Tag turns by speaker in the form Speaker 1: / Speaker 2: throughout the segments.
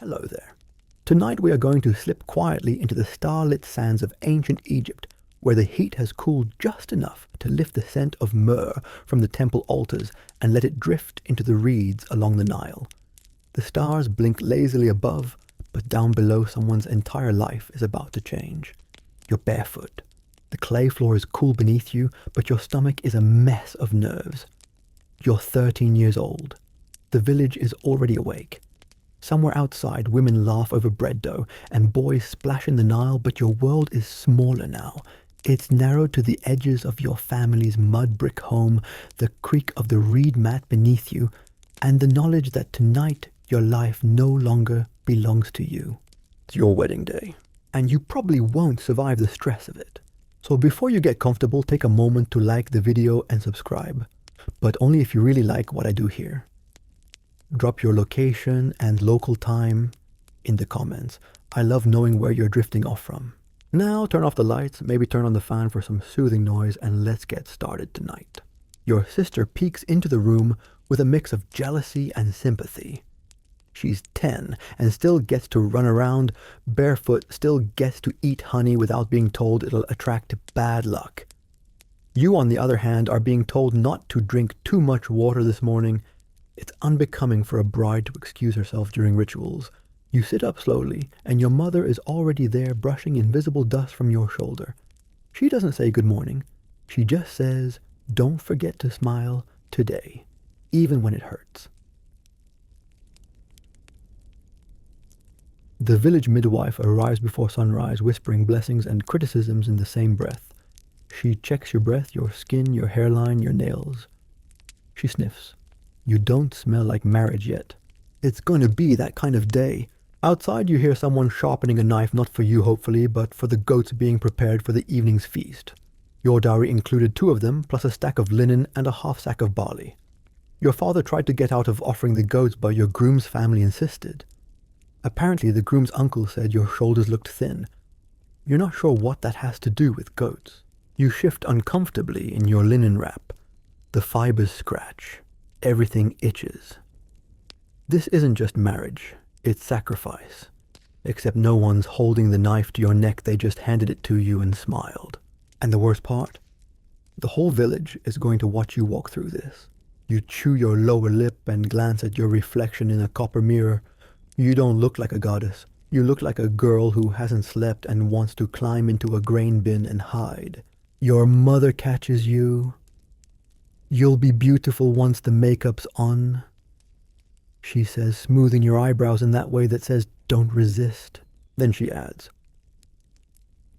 Speaker 1: Hello there. Tonight we are going to slip quietly into the starlit sands of ancient Egypt, where the heat has cooled just enough to lift the scent of myrrh from the temple altars and let it drift into the reeds along the Nile. The stars blink lazily above, but down below someone's entire life is about to change. You're barefoot. The clay floor is cool beneath you, but your stomach is a mess of nerves. You're 13 years old. The village is already awake. Somewhere outside, women laugh over bread dough, and boys splash in the Nile, but your world is smaller now. It's narrowed to the edges of your family's mud brick home, the creak of the reed mat beneath you, and the knowledge that tonight your life no longer belongs to you. It's your wedding day, and you probably won't survive the stress of it. So before you get comfortable, take a moment to like the video and subscribe, but only if you really like what I do here. Drop your location and local time in the comments. I love knowing where you're drifting off from. Now turn off the lights, maybe turn on the fan for some soothing noise, and let's get started tonight. Your sister peeks into the room with a mix of jealousy and sympathy. She's 10 and still gets to run around barefoot, still gets to eat honey without being told it'll attract bad luck. You, on the other hand, are being told not to drink too much water this morning. It's unbecoming for a bride to excuse herself during rituals. You sit up slowly, and your mother is already there brushing invisible dust from your shoulder. She doesn't say good morning. She just says, don't forget to smile today, even when it hurts. The village midwife arrives before sunrise, whispering blessings and criticisms in the same breath. She checks your breath, your skin, your hairline, your nails. She sniffs. You don't smell like marriage yet. It's going to be that kind of day. Outside you hear someone sharpening a knife, not for you hopefully, but for the goats being prepared for the evening's feast. Your dowry included 2 of them, plus a stack of linen and a half sack of barley. Your father tried to get out of offering the goats, but your groom's family insisted. Apparently the groom's uncle said your shoulders looked thin. You're not sure what that has to do with goats. You shift uncomfortably in your linen wrap. The fibers scratch. Everything itches. This isn't just marriage, it's sacrifice. Except no one's holding the knife to your neck, they just handed it to you and smiled. And the worst part? The whole village is going to watch you walk through this. You chew your lower lip and glance at your reflection in a copper mirror. You don't look like a goddess. You look like a girl who hasn't slept and wants to climb into a grain bin and hide. Your mother catches you. You'll be beautiful once the makeup's on, she says, smoothing your eyebrows in that way that says, don't resist. Then she adds,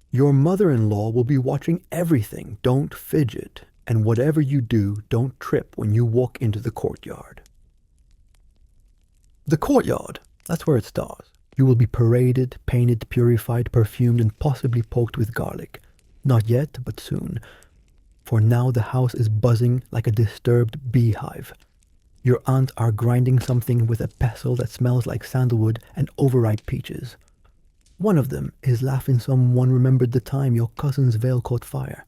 Speaker 1: your mother-in-law will be watching everything. Don't fidget. And whatever you do, don't trip when you walk into the courtyard. The courtyard. That's where it starts. You will be paraded, painted, purified, perfumed, and possibly poked with garlic. Not yet, but soon. For now the house is buzzing like a disturbed beehive. Your aunts are grinding something with a pestle that smells like sandalwood and overripe peaches. One of them is laughing someone remembered the time your cousin's veil caught fire.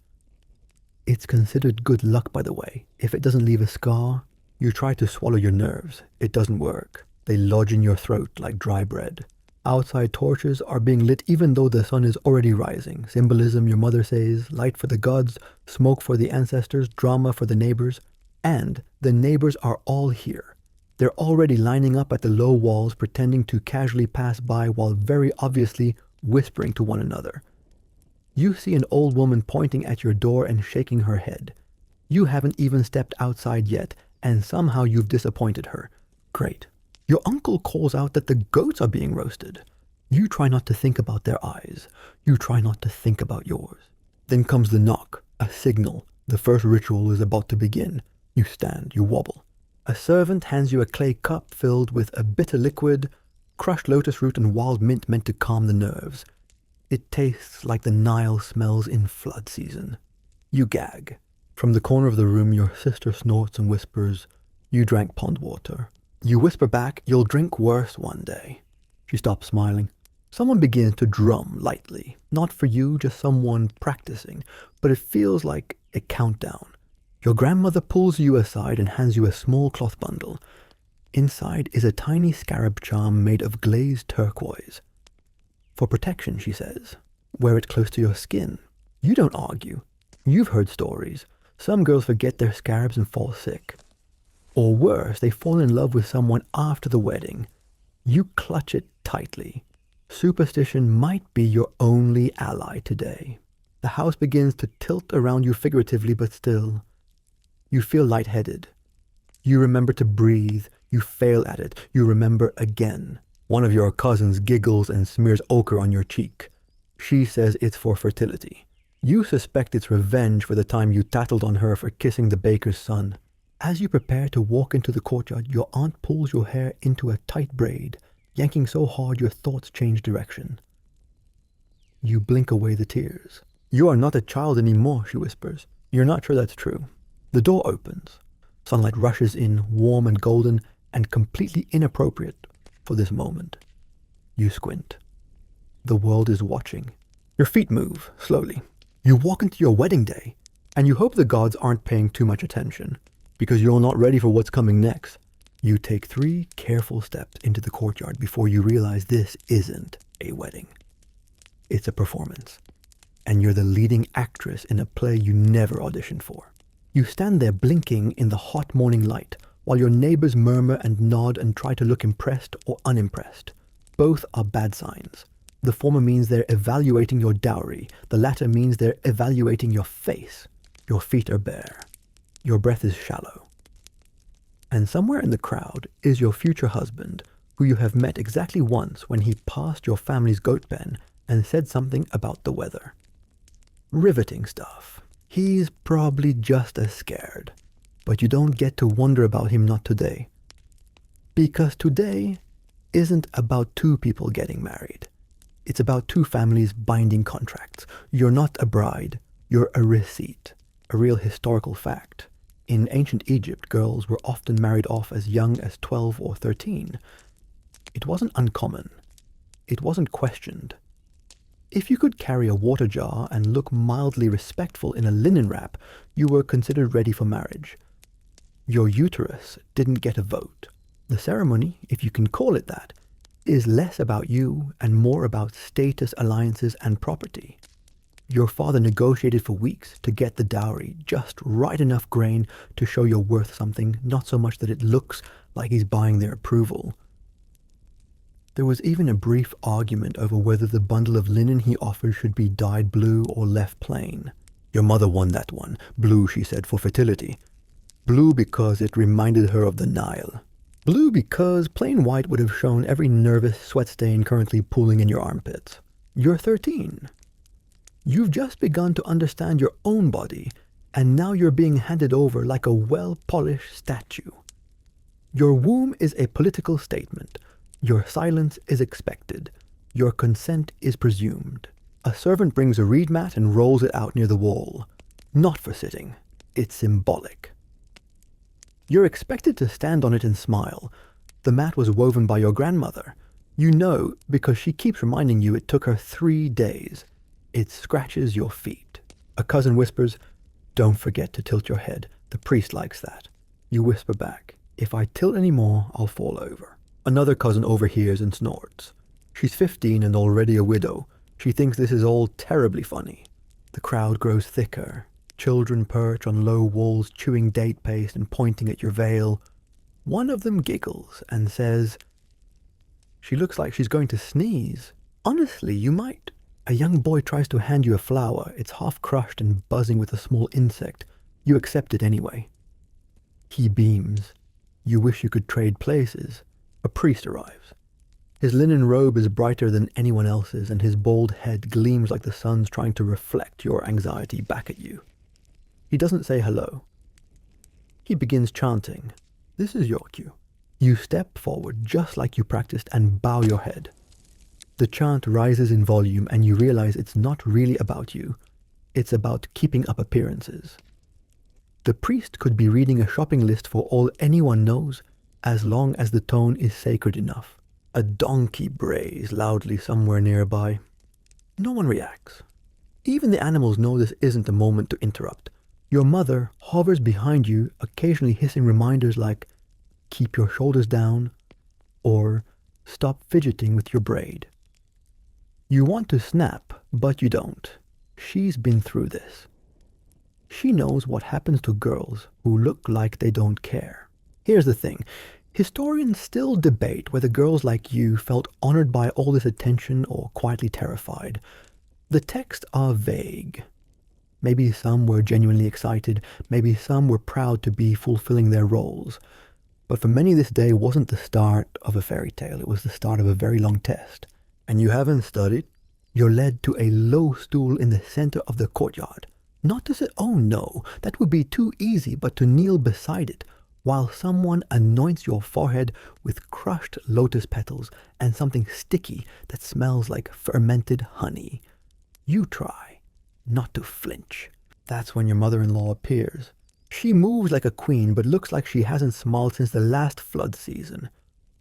Speaker 1: It's considered good luck, by the way. If it doesn't leave a scar, you try to swallow your nerves. It doesn't work. They lodge in your throat like dry bread. Outside torches are being lit even though the sun is already rising. Symbolism, your mother says, light for the gods, smoke for the ancestors, drama for the neighbors. And the neighbors are all here. They're already lining up at the low walls, pretending to casually pass by while very obviously whispering to one another. You see an old woman pointing at your door and shaking her head. You haven't even stepped outside yet, and somehow you've disappointed her. Great. Your uncle calls out that the goats are being roasted. You try not to think about their eyes. You try not to think about yours. Then comes the knock, a signal. The first ritual is about to begin. You stand, you wobble. A servant hands you a clay cup filled with a bitter liquid, crushed lotus root and wild mint meant to calm the nerves. It tastes like the Nile smells in flood season. You gag. From the corner of the room, your sister snorts and whispers, you drank pond water. You whisper back, you'll drink worse one day. She stops smiling. Someone begins to drum lightly. Not for you, just someone practicing, but it feels like a countdown. Your grandmother pulls you aside and hands you a small cloth bundle. Inside is a tiny scarab charm made of glazed turquoise. For protection, she says. Wear it close to your skin. You don't argue. You've heard stories. Some girls forget their scarabs and fall sick. Or worse, they fall in love with someone after the wedding. You clutch it tightly. Superstition might be your only ally today. The house begins to tilt around you figuratively, but still. You feel lightheaded. You remember to breathe. You fail at it. You remember again. One of your cousins giggles and smears ochre on your cheek. She says it's for fertility. You suspect it's revenge for the time you tattled on her for kissing the baker's son. As you prepare to walk into the courtyard, your aunt pulls your hair into a tight braid, yanking so hard your thoughts change direction. You blink away the tears. You are not a child anymore, she whispers. You're not sure that's true. The door opens. Sunlight rushes in, warm and golden, and completely inappropriate for this moment. You squint. The world is watching. Your feet move, slowly. You walk into your wedding day, and you hope the gods aren't paying too much attention, because you're not ready for what's coming next. You take 3 careful steps into the courtyard before you realize this isn't a wedding. It's a performance, and you're the leading actress in a play you never auditioned for. You stand there blinking in the hot morning light, while your neighbors murmur and nod and try to look impressed or unimpressed. Both are bad signs. The former means they're evaluating your dowry. The latter means they're evaluating your face. Your feet are bare. Your breath is shallow. And somewhere in the crowd is your future husband, who you have met exactly once when he passed your family's goat pen and said something about the weather. Riveting stuff. He's probably just as scared. But you don't get to wonder about him not today. Because today isn't about 2 people getting married. It's about 2 families binding contracts. You're not a bride, you're a receipt, a real historical fact. In ancient Egypt, girls were often married off as young as 12 or 13. It wasn't uncommon. It wasn't questioned. If you could carry a water jar and look mildly respectful in a linen wrap, you were considered ready for marriage. Your uterus didn't get a vote. The ceremony, if you can call it that, is less about you and more about status, alliances, and property. Your father negotiated for weeks to get the dowry, just right enough grain to show you're worth something, not so much that it looks like he's buying their approval. There was even a brief argument over whether the bundle of linen he offered should be dyed blue or left plain. Your mother won that one. Blue, she said, for fertility. Blue because it reminded her of the Nile. Blue because plain white would have shown every nervous sweat stain currently pooling in your armpits. You're 13. You've just begun to understand your own body, and now you're being handed over like a well-polished statue. Your womb is a political statement. Your silence is expected. Your consent is presumed. A servant brings a reed mat and rolls it out near the wall. Not for sitting. It's symbolic. You're expected to stand on it and smile. The mat was woven by your grandmother. You know because she keeps reminding you it took her 3 days. It scratches your feet. A cousin whispers, "Don't forget to tilt your head. The priest likes that." You whisper back, "If I tilt any more, I'll fall over." Another cousin overhears and snorts. She's 15 and already a widow. She thinks this is all terribly funny. The crowd grows thicker. Children perch on low walls, chewing date paste and pointing at your veil. One of them giggles and says, "She looks like she's going to sneeze. Honestly, you might." A young boy tries to hand you a flower. It's half crushed and buzzing with a small insect. You accept it anyway. He beams. You wish you could trade places. A priest arrives. His linen robe is brighter than anyone else's, and his bald head gleams like the sun's trying to reflect your anxiety back at you. He doesn't say hello. He begins chanting. This is your cue. You step forward just like you practiced and bow your head. The chant rises in volume and you realize it's not really about you. It's about keeping up appearances. The priest could be reading a shopping list for all anyone knows, as long as the tone is sacred enough. A donkey brays loudly somewhere nearby. No one reacts. Even the animals know this isn't a moment to interrupt. Your mother hovers behind you, occasionally hissing reminders like, keep your shoulders down, or stop fidgeting with your braid. You want to snap, but you don't. She's been through this. She knows what happens to girls who look like they don't care. Here's the thing. Historians still debate whether girls like you felt honored by all this attention or quietly terrified. The texts are vague. Maybe some were genuinely excited, maybe some were proud to be fulfilling their roles. But for many, this day wasn't the start of a fairy tale, it was the start of a very long test. And you haven't studied? You're led to a low stool in the center of the courtyard. Not to say, oh no, that would be too easy, but to kneel beside it, while someone anoints your forehead with crushed lotus petals and something sticky that smells like fermented honey. You try not to flinch. That's when your mother-in-law appears. She moves like a queen, but looks like she hasn't smiled since the last flood season.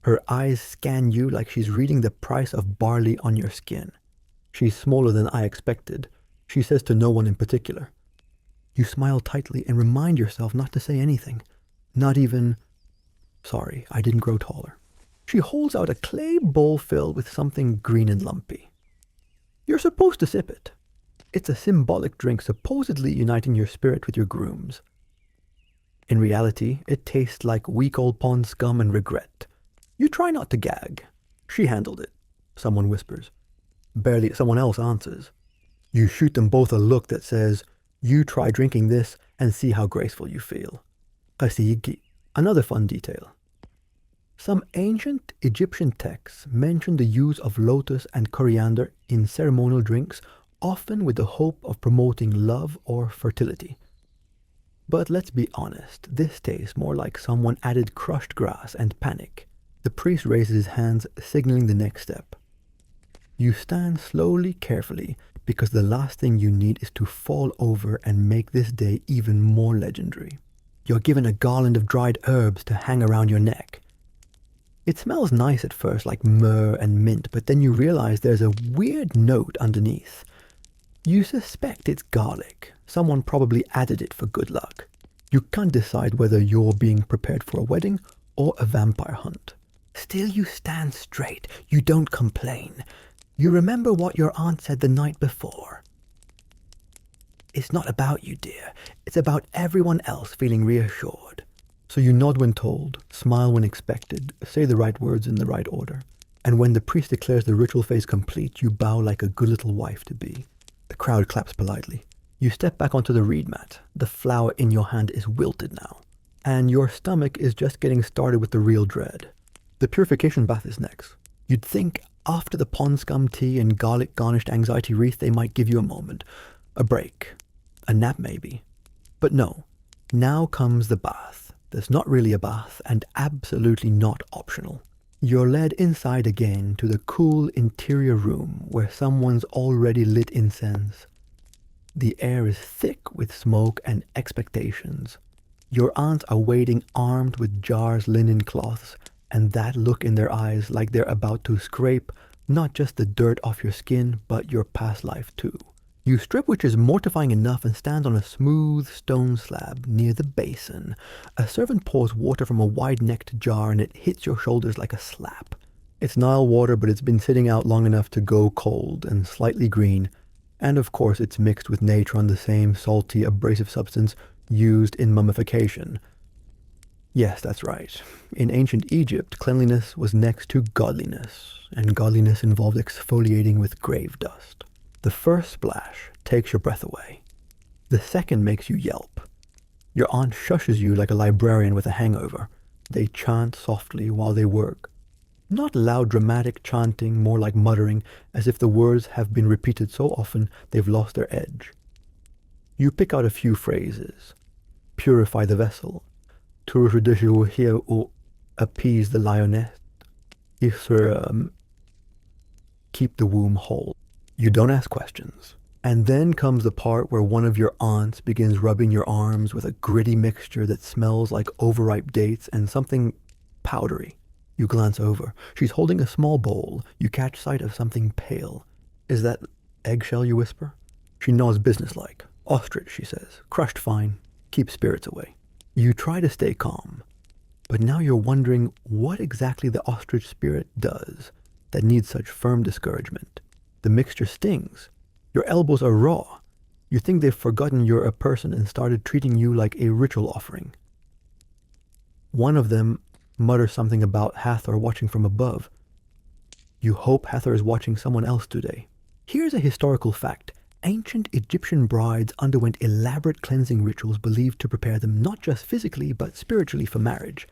Speaker 1: Her eyes scan you like she's reading the price of barley on your skin. She's smaller than I expected. She says to no one in particular. You smile tightly and remind yourself not to say anything. Not even, sorry, I didn't grow taller. She holds out a clay bowl filled with something green and lumpy. You're supposed to sip it. It's a symbolic drink supposedly uniting your spirit with your groom's. In reality, it tastes like week-old pond scum and regret. You try not to gag. She handled it, someone whispers. Barely someone else answers. You shoot them both a look that says, you try drinking this and see how graceful you feel. Qasigi. Another fun detail. Some ancient Egyptian texts mention the use of lotus and coriander in ceremonial drinks, often with the hope of promoting love or fertility. But let's be honest, this tastes more like someone added crushed grass and panic. The priest raises his hands, signaling the next step. You stand slowly, carefully, because the last thing you need is to fall over and make this day even more legendary. You're given a garland of dried herbs to hang around your neck. It smells nice at first, like myrrh and mint, but then you realize there's a weird note underneath. You suspect it's garlic. Someone probably added it for good luck. You can't decide whether you're being prepared for a wedding or a vampire hunt. Still you stand straight. You don't complain. You remember what your aunt said the night before. It's not about you, dear. It's about everyone else feeling reassured. So you nod when told, smile when expected, say the right words in the right order. And when the priest declares the ritual phase complete, you bow like a good little wife-to-be. The crowd claps politely. You step back onto the reed mat. The flower in your hand is wilted now. And your stomach is just getting started with the real dread. The purification bath is next. You'd think after the pond scum tea and garlic-garnished anxiety wreath they might give you a moment. A break. A nap maybe. But no. Now comes the bath. That's not really a bath and absolutely not optional. You're led inside again to the cool interior room where someone's already lit incense. The air is thick with smoke and expectations. Your aunts are waiting armed with jars, linen cloths, and that look in their eyes like they're about to scrape not just the dirt off your skin, but your past life too. You strip, which is mortifying enough, and stand on a smooth stone slab near the basin. A servant pours water from a wide-necked jar and it hits your shoulders like a slap. It's Nile water, but it's been sitting out long enough to go cold and slightly green. And of course it's mixed with natron, the same salty, abrasive substance used in mummification. Yes, that's right. In ancient Egypt, cleanliness was next to godliness, and godliness involved exfoliating with grave dust. The first splash takes your breath away. The second makes you yelp. Your aunt shushes you like a librarian with a hangover. They chant softly while they work. Not loud dramatic chanting, more like muttering, as if the words have been repeated so often they've lost their edge. You pick out a few phrases. Purify the vessel. Appease the lioness. Keep the womb whole. You don't ask questions. And then comes the part where one of your aunts begins rubbing your arms with a gritty mixture that smells like overripe dates and something powdery. You glance over. She's holding a small bowl. You catch sight of something pale. Is that eggshell, you whisper? She nods businesslike. Ostrich, she says. Crushed fine. Keep spirits away. You try to stay calm. But now you're wondering what exactly the ostrich spirit does that needs such firm discouragement. The mixture stings. Your elbows are raw. You think they've forgotten you're a person and started treating you like a ritual offering. One of them mutters something about Hathor watching from above. You hope Hathor is watching someone else today. Here's a historical fact. Ancient Egyptian brides underwent elaborate cleansing rituals believed to prepare them not just physically but spiritually for marriage.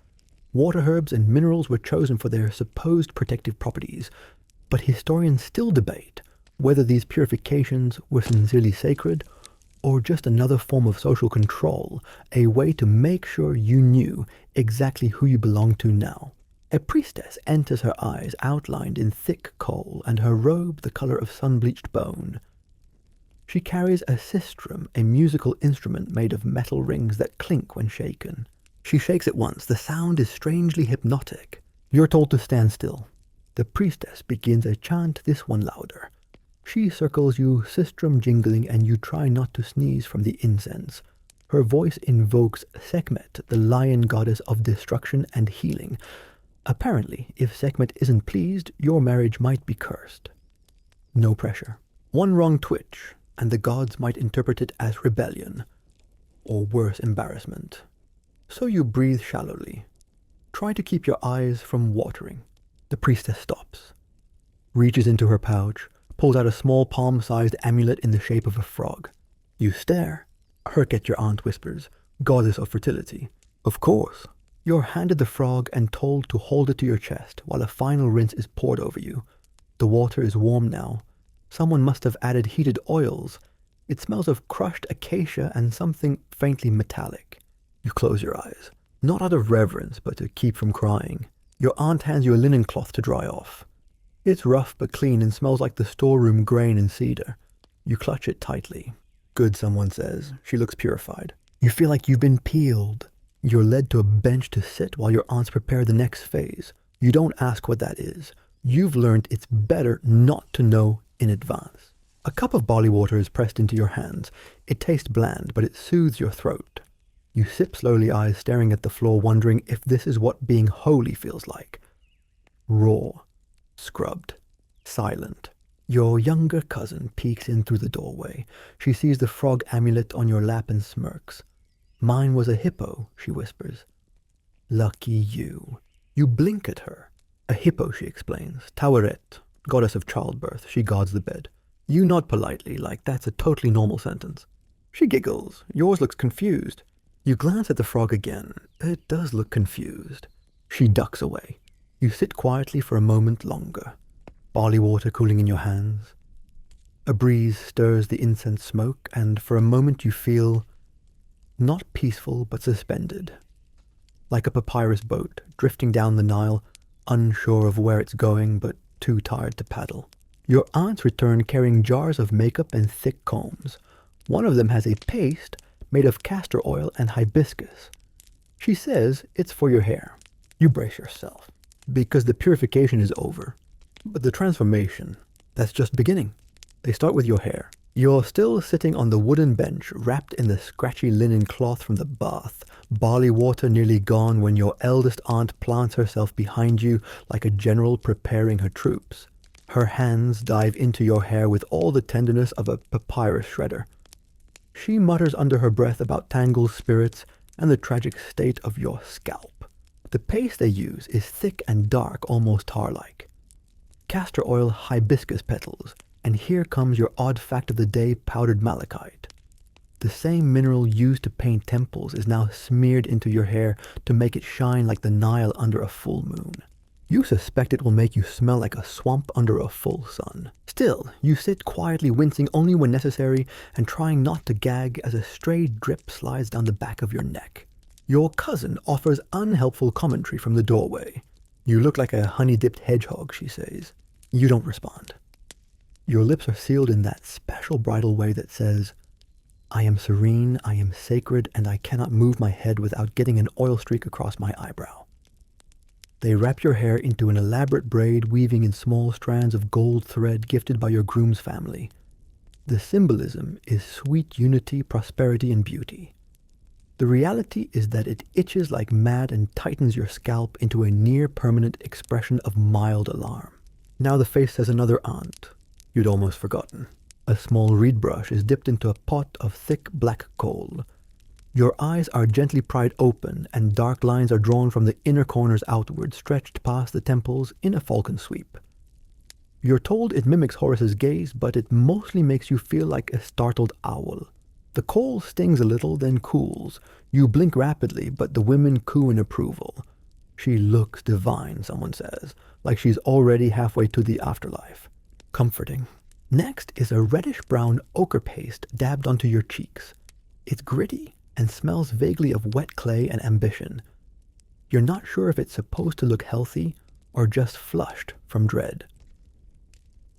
Speaker 1: Water herbs and minerals were chosen for their supposed protective properties, but historians still debate whether these purifications were sincerely sacred or just another form of social control, a way to make sure you knew exactly who you belonged to now. A priestess enters, her eyes outlined in thick kohl and her robe the color of sun-bleached bone. She carries a sistrum, a musical instrument made of metal rings that clink when shaken. She shakes it once. The sound is strangely hypnotic. You're told to stand still. The priestess begins a chant, this one louder. She circles you, sistrum jingling, and you try not to sneeze from the incense. Her voice invokes Sekhmet, the lion goddess of destruction and healing. Apparently, if Sekhmet isn't pleased, your marriage might be cursed. No pressure. One wrong twitch, and the gods might interpret it as rebellion, or worse, embarrassment. So you breathe shallowly. Try to keep your eyes from watering. The priestess stops, reaches into her pouch, pulls out a small palm-sized amulet in the shape of a frog. You stare. Herket, your aunt whispers, goddess of fertility. Of course. You're handed the frog and told to hold it to your chest while a final rinse is poured over you. The water is warm now. Someone must have added heated oils. It smells of crushed acacia and something faintly metallic. You close your eyes, not out of reverence, but to keep from crying. Your aunt hands you a linen cloth to dry off. It's rough but clean and smells like the storeroom grain and cedar. You clutch it tightly. Good, someone says. She looks purified. You feel like you've been peeled. You're led to a bench to sit while your aunts prepare the next phase. You don't ask what that is. You've learned it's better not to know in advance. A cup of barley water is pressed into your hands. It tastes bland, but it soothes your throat. You sip slowly, eyes staring at the floor, wondering if this is what being holy feels like. Raw, scrubbed, silent. Your younger cousin peeks in through the doorway. She sees the frog amulet on your lap and smirks. Mine was a hippo, she whispers. Lucky you. You blink at her. A hippo, she explains. Taweret, goddess of childbirth. She guards the bed. You nod politely, like that's a totally normal sentence. She giggles. Yours looks confused. You glance at the frog again. It does look confused. She ducks away. You sit quietly for a moment longer. Barley water cooling in your hands. A breeze stirs the incense smoke, and for a moment you feel not peaceful but suspended. Like a papyrus boat drifting down the Nile, unsure of where it's going but too tired to paddle. Your aunts return carrying jars of makeup and thick combs. One of them has a paste made of castor oil and hibiscus. She says it's for your hair. You brace yourself, because the purification is over. But the transformation, that's just beginning. They start with your hair. You're still sitting on the wooden bench, wrapped in the scratchy linen cloth from the bath, barley water nearly gone when your eldest aunt plants herself behind you like a general preparing her troops. Her hands dive into your hair with all the tenderness of a papyrus shredder. She mutters under her breath about Tangle's spirits and the tragic state of your scalp. The paste they use is thick and dark, almost tar-like. Castor oil hibiscus petals, and here comes your odd fact of the day, powdered malachite. The same mineral used to paint temples is now smeared into your hair to make it shine like the Nile under a full moon. You suspect it will make you smell like a swamp under a full sun. Still, you sit quietly, wincing only when necessary and trying not to gag as a stray drip slides down the back of your neck. Your cousin offers unhelpful commentary from the doorway. You look like a honey-dipped hedgehog, she says. You don't respond. Your lips are sealed in that special bridal way that says, I am serene, I am sacred, and I cannot move my head without getting an oil streak across my eyebrow. They wrap your hair into an elaborate braid weaving in small strands of gold thread gifted by your groom's family. The symbolism is sweet unity, prosperity, and beauty. The reality is that it itches like mad and tightens your scalp into a near-permanent expression of mild alarm. Now the face says another aunt you'd almost forgotten. A small reed brush is dipped into a pot of thick black coal. Your eyes are gently pried open, and dark lines are drawn from the inner corners outward, stretched past the temples in a falcon sweep. You're told it mimics Horus's gaze, but it mostly makes you feel like a startled owl. The coal stings a little, then cools. You blink rapidly, but the women coo in approval. She looks divine, someone says, like she's already halfway to the afterlife. Comforting. Next is a reddish-brown ochre paste dabbed onto your cheeks. It's gritty and smells vaguely of wet clay and ambition. You're not sure if it's supposed to look healthy or just flushed from dread.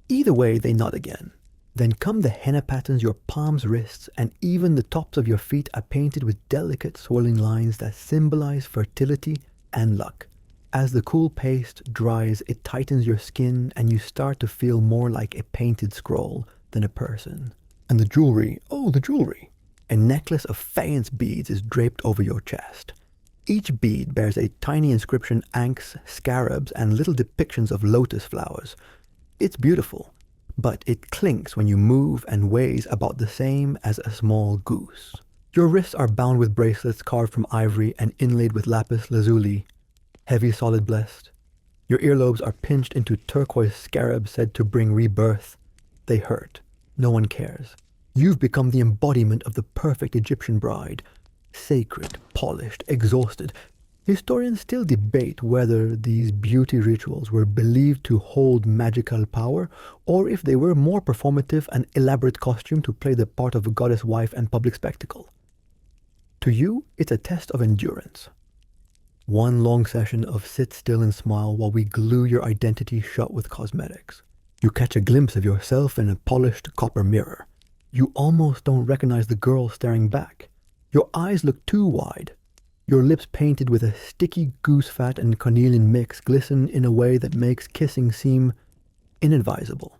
Speaker 1: Either way, they nod again. Then come the henna patterns your palms, wrists, and even the tops of your feet are painted with delicate swirling lines that symbolize fertility and luck. As the cool paste dries, it tightens your skin and you start to feel more like a painted scroll than a person. And the jewelry, oh, the jewelry. A necklace of faience beads is draped over your chest. Each bead bears a tiny inscription, ankhs, scarabs, and little depictions of lotus flowers. It's beautiful, but it clinks when you move and weighs about the same as a small goose. Your wrists are bound with bracelets carved from ivory and inlaid with lapis lazuli, heavy, solid, blessed. Your earlobes are pinched into turquoise scarabs said to bring rebirth. They hurt. No one cares. You've become the embodiment of the perfect Egyptian bride. Sacred, polished, exhausted. Historians still debate whether these beauty rituals were believed to hold magical power, or if they were more performative and elaborate costume to play the part of a goddess wife and public spectacle. To you, it's a test of endurance. One long session of sit still and smile while we glue your identity shut with cosmetics. You catch a glimpse of yourself in a polished copper mirror. You almost don't recognize the girl staring back. Your eyes look too wide. Your lips painted with a sticky goose fat and cornelian mix glisten in a way that makes kissing seem inadvisable.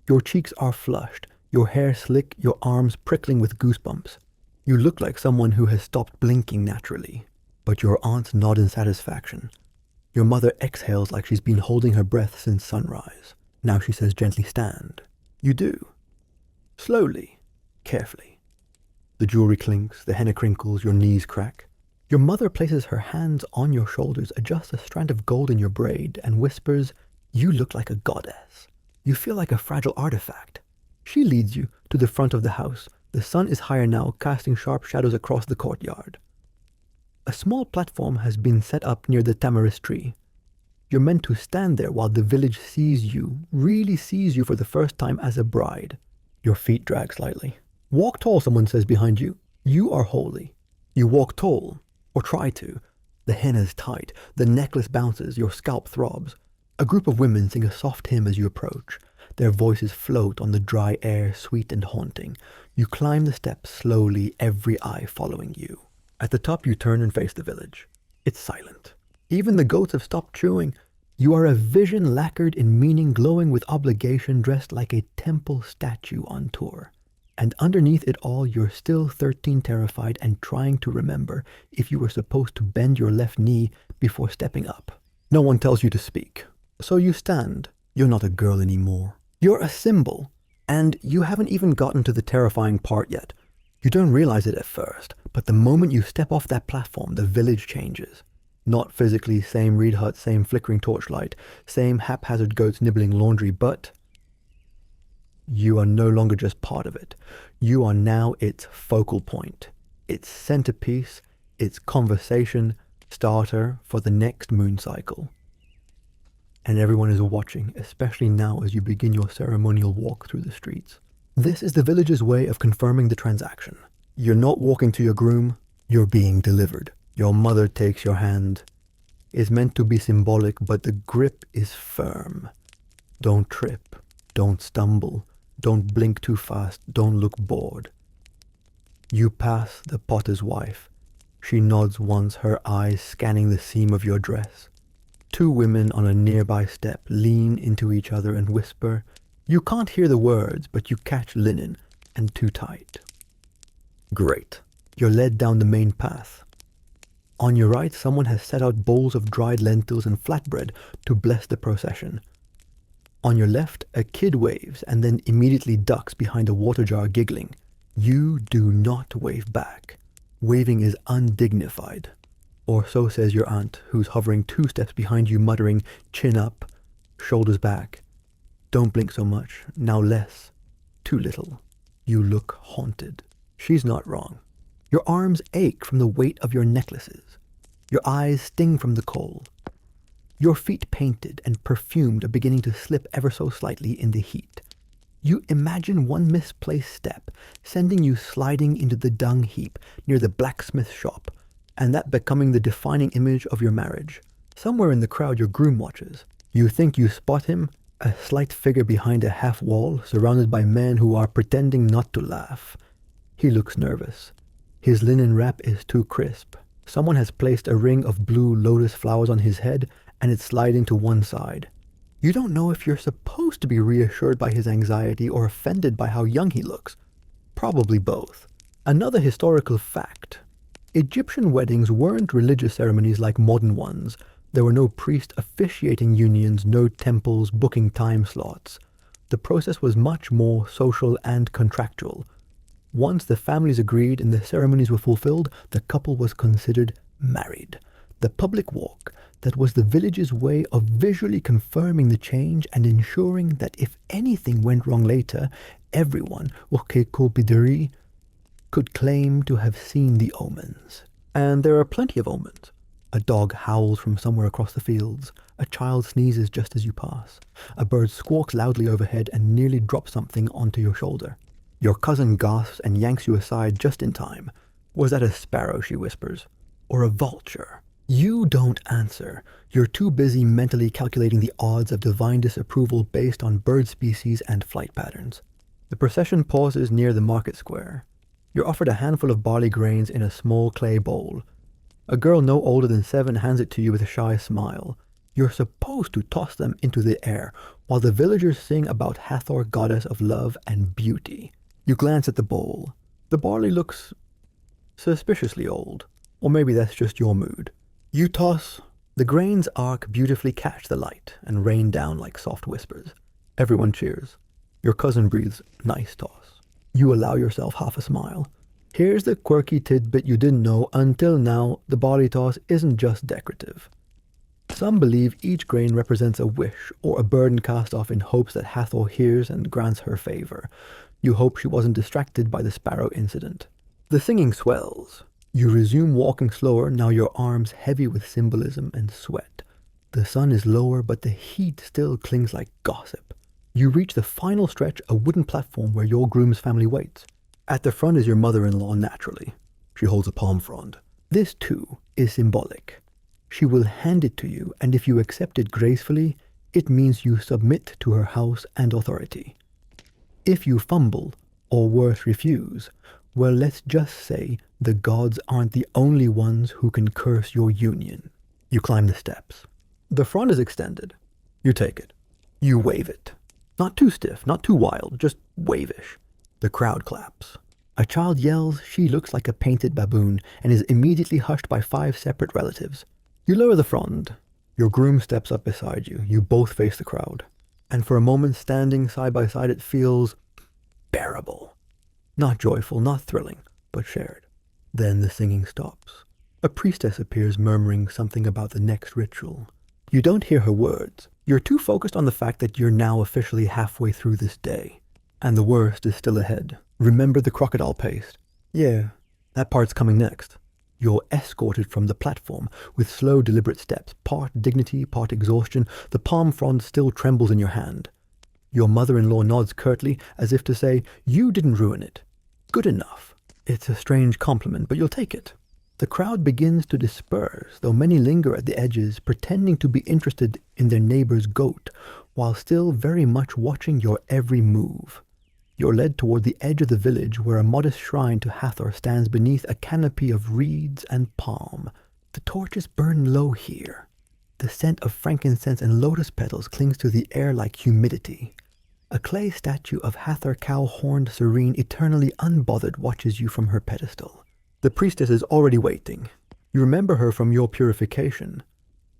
Speaker 1: Your cheeks are flushed, your hair slick, your arms prickling with goosebumps. You look like someone who has stopped blinking naturally. But your aunts nod in satisfaction. Your mother exhales like she's been holding her breath since sunrise. Now she says gently, stand. You do. Slowly, carefully. The jewelry clinks, the henna crinkles, your knees crack. Your mother places her hands on your shoulders, adjusts a strand of gold in your braid, and whispers, you look like a goddess. You feel like a fragile artifact. She leads you to the front of the house. The sun is higher now, casting sharp shadows across the courtyard. A small platform has been set up near the tamarisk tree. You're meant to stand there while the village sees you, really sees you for the first time as a bride. Your feet drag slightly. Walk tall, someone says behind you. You are holy. You walk tall, or try to. The henna is tight, the necklace bounces, your scalp throbs. A group of women sing a soft hymn as you approach. Their voices float on the dry air, sweet and haunting. You climb the steps slowly, every eye following you. At the top you turn and face the village. It's silent. Even the goats have stopped chewing. You are a vision lacquered in meaning, glowing with obligation, dressed like a temple statue on tour. And underneath it all, you're still 13, terrified and trying to remember if you were supposed to bend your left knee before stepping up. No one tells you to speak. So you stand. You're not a girl anymore. You're a symbol. And you haven't even gotten to the terrifying part yet. You don't realize it at first, but the moment you step off that platform, the village changes. Not physically, same reed hut, same flickering torchlight, same haphazard goats nibbling laundry, but you are no longer just part of it. You are now its focal point, its centerpiece, its conversation starter for the next moon cycle. And everyone is watching, especially now as you begin your ceremonial walk through the streets. This is the village's way of confirming the transaction. You're not walking to your groom, you're being delivered. Your mother takes your hand. It's meant to be symbolic, but the grip is firm. Don't trip, don't stumble, don't blink too fast, don't look bored. You pass the potter's wife. She nods once, her eyes scanning the seam of your dress. Two women on a nearby step lean into each other and whisper. You can't hear the words, but you catch linen, and too tight. Great. You're led down the main path. On your right, someone has set out bowls of dried lentils and flatbread to bless the procession. On your left, a kid waves and then immediately ducks behind a water jar giggling. You do not wave back. Waving is undignified. Or so says your aunt, who's hovering 2 steps behind you muttering, chin up, shoulders back. Don't blink so much, now less. Too little. You look haunted. She's not wrong. Your arms ache from the weight of your necklaces. Your eyes sting from the cold. Your feet painted and perfumed are beginning to slip ever so slightly in the heat. You imagine one misplaced step, sending you sliding into the dung heap near the blacksmith shop, and that becoming the defining image of your marriage. Somewhere in the crowd your groom watches. You think you spot him, a slight figure behind a half wall, surrounded by men who are pretending not to laugh. He looks nervous. His linen wrap is too crisp. Someone has placed a ring of blue lotus flowers on his head, and it's sliding to one side. You don't know if you're supposed to be reassured by his anxiety or offended by how young he looks. Probably both. Another historical fact. Egyptian weddings weren't religious ceremonies like modern ones. There were no priest officiating unions, no temples booking time slots. The process was much more social and contractual. Once the families agreed and the ceremonies were fulfilled, the couple was considered married. The public walk, that was the village's way of visually confirming the change and ensuring that if anything went wrong later, everyone, could claim to have seen the omens. And there are plenty of omens. A dog howls from somewhere across the fields. A child sneezes just as you pass. A bird squawks loudly overhead and nearly drops something onto your shoulder. Your cousin gasps and yanks you aside just in time. Was that a sparrow, she whispers, or a vulture? You don't answer. You're too busy mentally calculating the odds of divine disapproval based on bird species and flight patterns. The procession pauses near the market square. You're offered a handful of barley grains in a small clay bowl. A girl no older than 7 hands it to you with a shy smile. You're supposed to toss them into the air while the villagers sing about Hathor, goddess of love and beauty. You glance at the bowl. The barley looks suspiciously old. Or maybe that's just your mood. You toss. The grains arc beautifully catch the light and rain down like soft whispers. Everyone cheers. Your cousin breathes, nice toss. You allow yourself half a smile. Here's the quirky tidbit you didn't know until now: the barley toss isn't just decorative. Some believe each grain represents a wish or a burden cast off in hopes that Hathor hears and grants her favor. You hope she wasn't distracted by the sparrow incident. The singing swells. You resume walking slower, now your arms heavy with symbolism and sweat. The sun is lower, but the heat still clings like gossip. You reach the final stretch, a wooden platform where your groom's family waits. At the front is your mother-in-law, naturally. She holds a palm frond. This, too, is symbolic. She will hand it to you, and if you accept it gracefully, it means you submit to her house and authority. If you fumble, or worse, refuse, well, let's just say the gods aren't the only ones who can curse your union. You climb the steps. The frond is extended. You take it. You wave it. Not too stiff, not too wild, just wavish. The crowd claps. A child yells she looks like a painted baboon and is immediately hushed by 5 separate relatives. You lower the frond. Your groom steps up beside you. You both face the crowd. And for a moment, standing side by side, it feels bearable. Not joyful, not thrilling, but shared. Then the singing stops. A priestess appears, murmuring something about the next ritual. You don't hear her words. You're too focused on the fact that you're now officially halfway through this day. And the worst is still ahead. Remember the crocodile paste? Yeah, that part's coming next. You're escorted from the platform with slow, deliberate steps, part dignity, part exhaustion. The palm frond still trembles in your hand. Your mother-in-law nods curtly, as if to say, you didn't ruin it. Good enough. It's a strange compliment, but you'll take it. The crowd begins to disperse, though many linger at the edges, pretending to be interested in their neighbor's goat, while still very much watching your every move. You're led toward the edge of the village, where a modest shrine to Hathor stands beneath a canopy of reeds and palm. The torches burn low here. The scent of frankincense and lotus petals clings to the air like humidity. A clay statue of Hathor, cow-horned, serene, eternally unbothered, watches you from her pedestal. The priestess is already waiting. You remember her from your purification.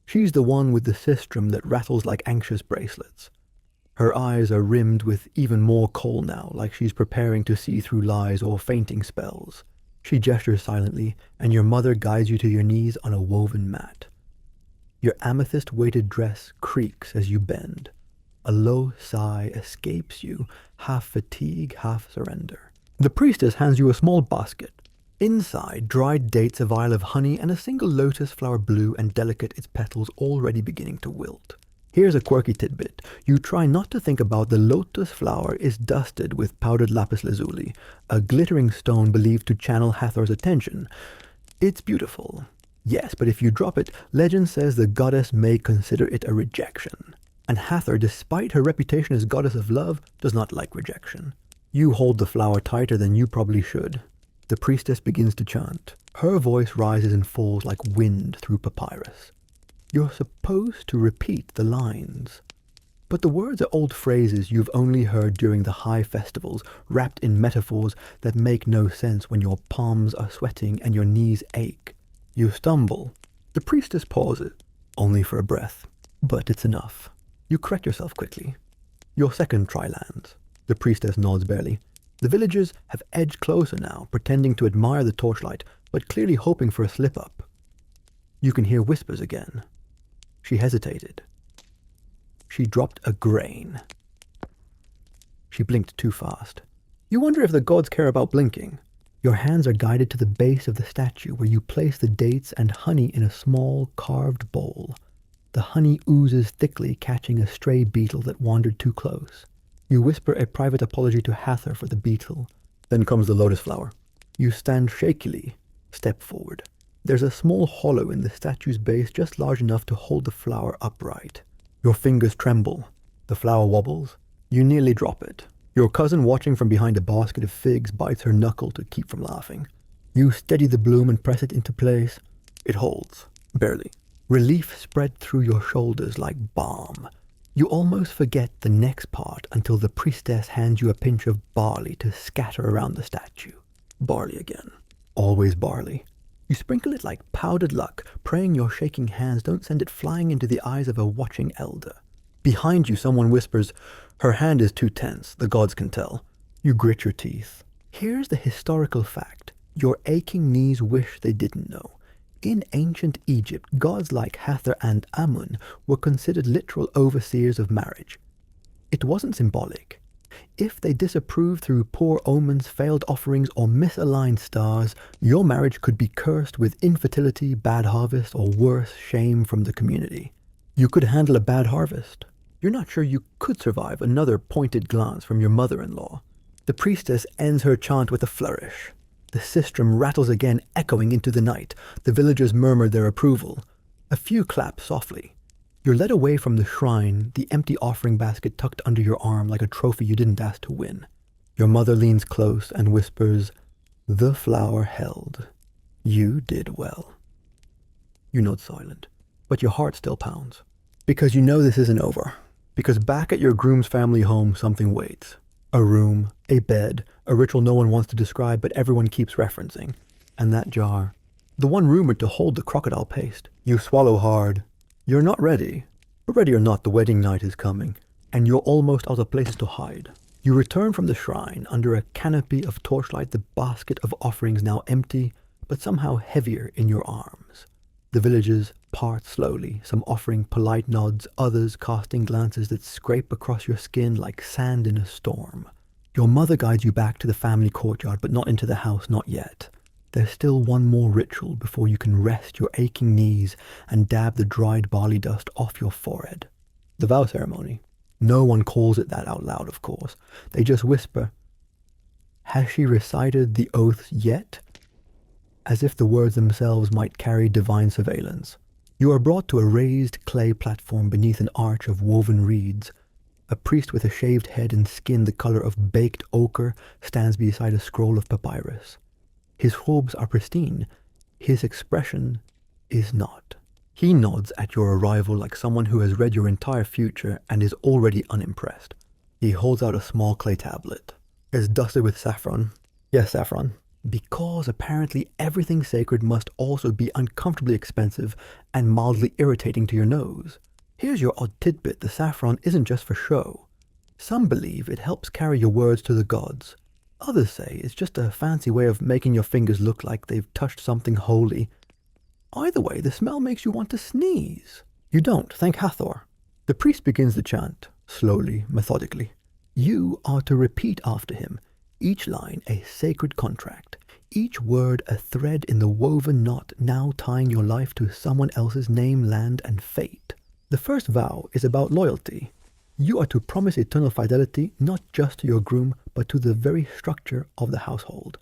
Speaker 1: She's the one with the sistrum that rattles like anxious bracelets. Her eyes are rimmed with even more kohl now, like she's preparing to see through lies or fainting spells. She gestures silently, and your mother guides you to your knees on a woven mat. Your amethyst-weighted dress creaks as you bend. A low sigh escapes you, half fatigue, half surrender. The priestess hands you a small basket. Inside, dried dates, a vial of honey, and a single lotus flower, blue and delicate, its petals already beginning to wilt. Here's a quirky tidbit. You try not to think about the lotus flower is dusted with powdered lapis lazuli, a glittering stone believed to channel Hathor's attention. It's beautiful. Yes, but if you drop it, legend says the goddess may consider it a rejection. And Hathor, despite her reputation as goddess of love, does not like rejection. You hold the flower tighter than you probably should. The priestess begins to chant. Her voice rises and falls like wind through papyrus. You're supposed to repeat the lines. But the words are old phrases you've only heard during the high festivals, wrapped in metaphors that make no sense when your palms are sweating and your knees ache. You stumble. The priestess pauses, only for a breath. But it's enough. You correct yourself quickly. Your second try lands. The priestess nods barely. The villagers have edged closer now, pretending to admire the torchlight, but clearly hoping for a slip-up. You can hear whispers again. She hesitated. She dropped a grain. She blinked too fast. You wonder if the gods care about blinking. Your hands are guided to the base of the statue where you place the dates and honey in a small carved bowl. The honey oozes thickly, catching a stray beetle that wandered too close. You whisper a private apology to Hathor for the beetle. Then comes the lotus flower. You stand shakily, step forward. There's a small hollow in the statue's base just large enough to hold the flower upright. Your fingers tremble. The flower wobbles. You nearly drop it. Your cousin, watching from behind a basket of figs, bites her knuckle to keep from laughing. You steady the bloom and press it into place. It holds. Barely. Relief spread through your shoulders like balm. You almost forget the next part until the priestess hands you a pinch of barley to scatter around the statue. Barley again. Always barley. You sprinkle it like powdered luck, praying your shaking hands don't send it flying into the eyes of a watching elder. Behind you, someone whispers, "Her hand is too tense, the gods can tell." You grit your teeth. Here's the historical fact. Your aching knees wish they didn't know. In ancient Egypt, gods like Hathor and Amun were considered literal overseers of marriage. It wasn't symbolic. If they disapproved through poor omens, failed offerings, or misaligned stars, your marriage could be cursed with infertility, bad harvest, or worse, shame from the community. You could handle a bad harvest. You're not sure you could survive another pointed glance from your mother-in-law. The priestess ends her chant with a flourish. The sistrum rattles again, echoing into the night. The villagers murmur their approval. A few clap softly. You're led away from the shrine, the empty offering basket tucked under your arm like a trophy you didn't ask to win. Your mother leans close and whispers, "The flower held. You did well." You nod silent, but your heart still pounds. Because you know this isn't over. Because back at your groom's family home, something waits. A room, a bed, a ritual no one wants to describe but everyone keeps referencing. And that jar. The one rumored to hold the crocodile paste. You swallow hard. You're not ready. But ready or not, the wedding night is coming. And you're almost out of places to hide. You return from the shrine under a canopy of torchlight, the basket of offerings now empty, but somehow heavier in your arms. The villagers part slowly, some offering polite nods, others casting glances that scrape across your skin like sand in a storm. Your mother guides you back to the family courtyard, but not into the house, not yet. There's still one more ritual before you can rest your aching knees and dab the dried barley dust off your forehead. The vow ceremony. No one calls it that out loud, of course. They just whisper, "Has she recited the oaths yet?" As if the words themselves might carry divine surveillance. You are brought to a raised clay platform beneath an arch of woven reeds. A priest with a shaved head and skin the color of baked ochre stands beside a scroll of papyrus. His robes are pristine. His expression is not. He nods at your arrival like someone who has read your entire future and is already unimpressed. He holds out a small clay tablet. It's dusted with saffron. Yes, saffron. Because apparently everything sacred must also be uncomfortably expensive and mildly irritating to your nose. Here's your odd tidbit: the saffron isn't just for show. Some believe it helps carry your words to the gods. Others say it's just a fancy way of making your fingers look like they've touched something holy. Either way, the smell makes you want to sneeze. You don't, thank Hathor. The priest begins the chant, slowly, methodically. You are to repeat after him, each line a sacred contract, each word a thread in the woven knot now tying your life to someone else's name, land, and fate. The first vow is about loyalty. You are to promise eternal fidelity not just to your groom, but to the very structure of the household.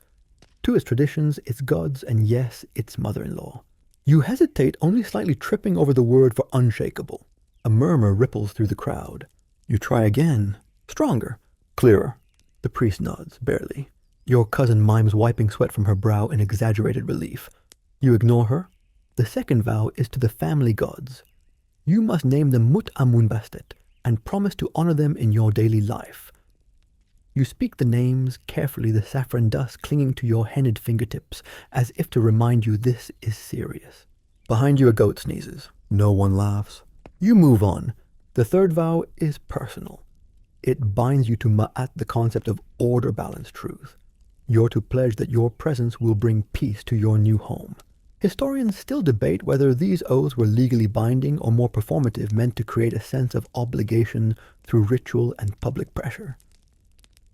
Speaker 1: To its traditions, its gods, and yes, its mother-in-law. You hesitate, only slightly tripping over the word for unshakable. A murmur ripples through the crowd. You try again. Stronger. Clearer. The priest nods, barely. Your cousin mimes wiping sweat from her brow in exaggerated relief. You ignore her. The second vow is to the family gods. You must name them Mut Amun Bastet and promise to honor them in your daily life. You speak the names carefully, the saffron dust clinging to your henned fingertips, as if to remind you this is serious. Behind you a goat sneezes. No one laughs. You move on. The third vow is personal. It binds you to Ma'at, the concept of order, balance, truth. You're to pledge that your presence will bring peace to your new home. Historians still debate whether these oaths were legally binding or more performative, meant to create a sense of obligation through ritual and public pressure.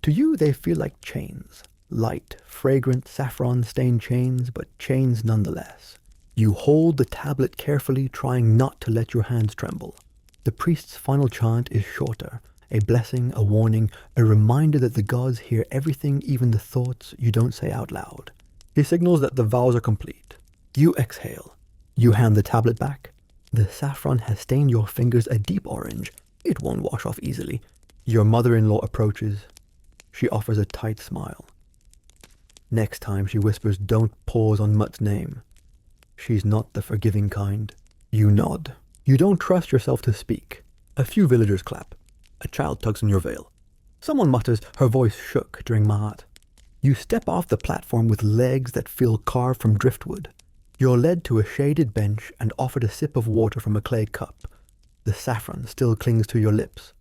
Speaker 1: To you, they feel like chains. Light, fragrant, saffron-stained chains, but chains nonetheless. You hold the tablet carefully, trying not to let your hands tremble. The priest's final chant is shorter. A blessing, a warning, a reminder that the gods hear everything, even the thoughts you don't say out loud. He signals that the vows are complete. You exhale. You hand the tablet back. The saffron has stained your fingers a deep orange. It won't wash off easily. Your mother-in-law approaches. She offers a tight smile. Next time, she whispers, don't pause on Mutt's name. She's not the forgiving kind. You nod. You don't trust yourself to speak. A few villagers clap. A child tugs on your veil. Someone mutters, her voice shook during Ma'at. You step off the platform with legs that feel carved from driftwood. You're led to a shaded bench and offered a sip of water from a clay cup. The saffron still clings to your lips.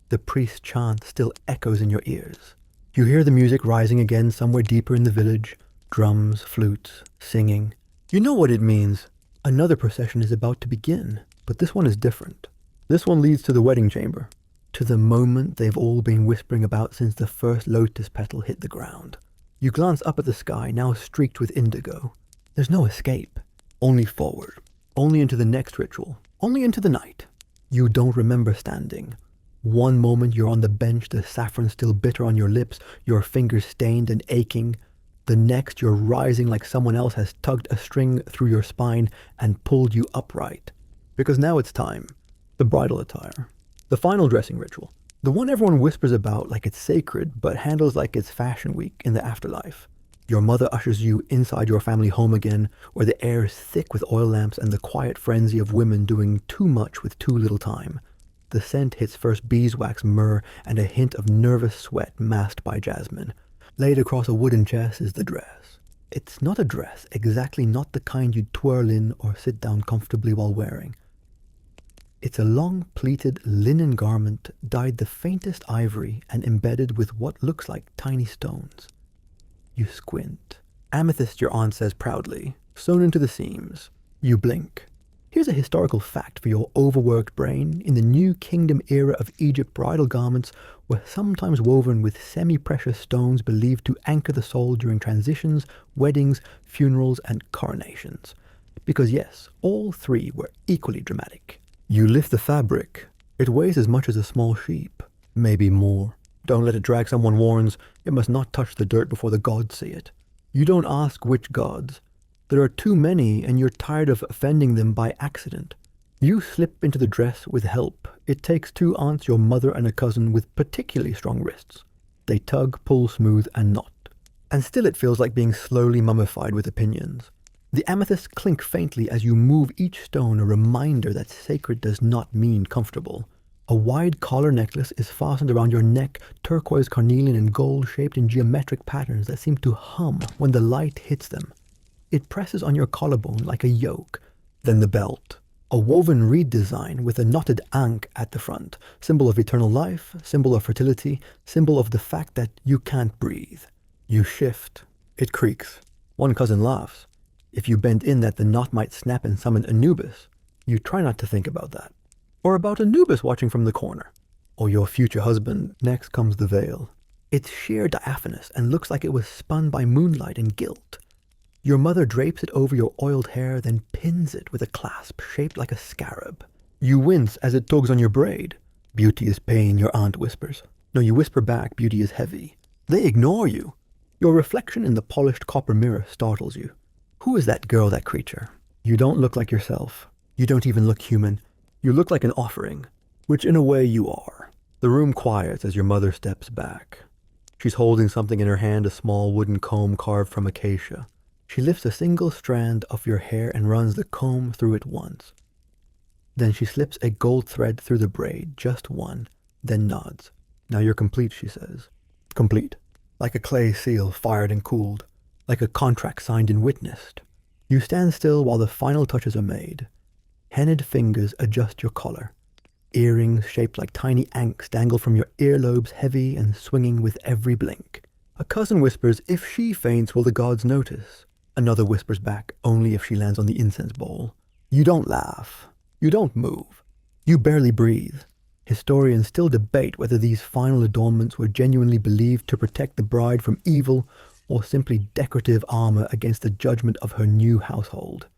Speaker 1: The priest's chant still echoes in your ears. You hear the music rising again somewhere deeper in the village. Drums, flutes, singing. You know what it means. Another procession is about to begin, but this one is different. This one leads to the wedding chamber, to the moment they've all been whispering about since the first lotus petal hit the ground. You glance up at the sky, now streaked with indigo. There's no escape. Only forward. Only into the next ritual. Only into the night. You don't remember standing. One moment you're on the bench, the saffron still bitter on your lips, your fingers stained and aching. The next you're rising like someone else has tugged a string through your spine and pulled you upright. Because now it's time. The bridal attire. The final dressing ritual. The one everyone whispers about like it's sacred, but handles like it's fashion week in the afterlife. Your mother ushers you inside your family home again, where the air is thick with oil lamps and the quiet frenzy of women doing too much with too little time. The scent hits first beeswax, myrrh, and a hint of nervous sweat masked by jasmine. Laid across a wooden chest is the dress. It's not a dress, exactly not the kind you'd twirl in or sit down comfortably while wearing. It's a long, pleated linen garment dyed the faintest ivory and embedded with what looks like tiny stones. You squint. Amethyst, your aunt says proudly, sewn into the seams. You blink. Here's a historical fact for your overworked brain. In the New Kingdom era of Egypt, bridal garments were sometimes woven with semi-precious stones believed to anchor the soul during transitions, weddings, funerals, and coronations. Because yes, all three were equally dramatic. You lift the fabric. It weighs as much as a small sheep, maybe more. Don't let it drag, someone warns. It must not touch the dirt before the gods see it. You don't ask which gods. There are too many, and you're tired of offending them by accident. You slip into the dress with help. It takes two aunts, your mother, and a cousin with particularly strong wrists. They tug, pull, smooth, and knot. And still it feels like being slowly mummified with opinions. The amethysts clink faintly as you move each stone, a reminder that sacred does not mean comfortable. A wide collar necklace is fastened around your neck, turquoise, carnelian, and gold shaped in geometric patterns that seem to hum when the light hits them. It presses on your collarbone like a yoke. Then the belt. A woven reed design with a knotted ankh at the front, symbol of eternal life, symbol of fertility, symbol of the fact that you can't breathe. You shift. It creaks. One cousin laughs. If you bend in that the knot might snap and summon Anubis, you try not to think about that. Or about Anubis watching from the corner. Or your future husband. Next comes the veil. It's sheer diaphanous and looks like it was spun by moonlight and gilt. Your mother drapes it over your oiled hair, then pins it with a clasp shaped like a scarab. You wince as it tugs on your braid. Beauty is pain, your aunt whispers. No, you whisper back, beauty is heavy. They ignore you. Your reflection in the polished copper mirror startles you. Who is that girl, that creature? You don't look like yourself. You don't even look human. You look like an offering, which in a way you are. The room quiets as your mother steps back. She's holding something in her hand, a small wooden comb carved from acacia. She lifts a single strand of your hair and runs the comb through it once. Then she slips a gold thread through the braid, just one, then nods. Now you're complete, she says. Complete. Like a clay seal fired and cooled. Like a contract signed and witnessed. You stand still while the final touches are made. Henned fingers adjust your collar. Earrings shaped like tiny ankhs dangle from your earlobes, heavy and swinging with every blink. A cousin whispers, if she faints, will the gods notice? Another whispers back, only if she lands on the incense bowl. You don't laugh. You don't move. You barely breathe. Historians still debate whether these final adornments were genuinely believed to protect the bride from evil or simply decorative armor against the judgment of her new household.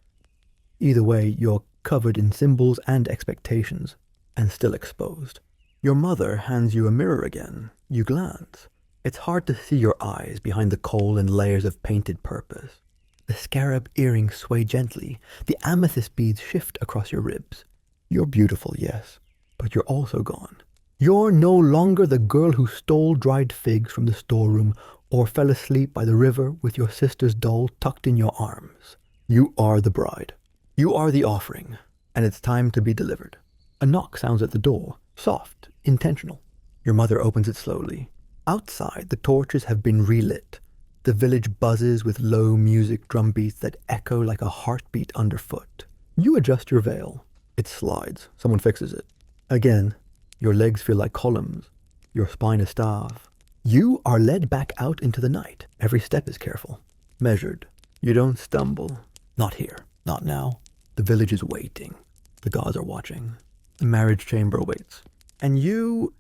Speaker 1: Either way, you're covered in symbols and expectations, and still exposed. Your mother hands you a mirror again. You glance. It's hard to see your eyes behind the kohl and layers of painted purpose. The scarab earrings sway gently. The amethyst beads shift across your ribs. You're beautiful, yes, but you're also gone. You're no longer the girl who stole dried figs from the storeroom or fell asleep by the river with your sister's doll tucked in your arms. You are the bride. You are the offering, and it's time to be delivered. A knock sounds at the door, soft, intentional. Your mother opens it slowly. Outside, the torches have been relit. The village buzzes with low music drum beats that echo like a heartbeat underfoot. You adjust your veil. It slides. Someone fixes it. Again, your legs feel like columns. Your spine a staff. You are led back out into the night. Every step is careful. Measured. You don't stumble. Not here. Not now. The village is waiting. The gods are watching. The marriage chamber waits. And you're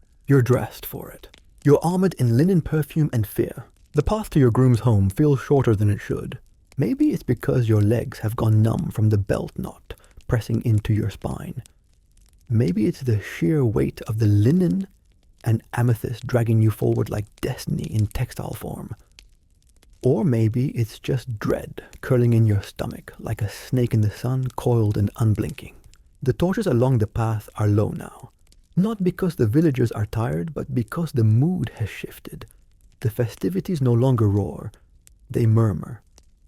Speaker 1: dressed for it. You're armored in linen perfume and fear. The path to your groom's home feels shorter than it should. Maybe it's because your legs have gone numb from the belt knot pressing into your spine. Maybe it's the sheer weight of the linen and amethyst dragging you forward like destiny in textile form. Or maybe it's just dread curling in your stomach like a snake in the sun, coiled and unblinking. The torches along the path are low now. Not because the villagers are tired, but because the mood has shifted. The festivities no longer roar. They murmur.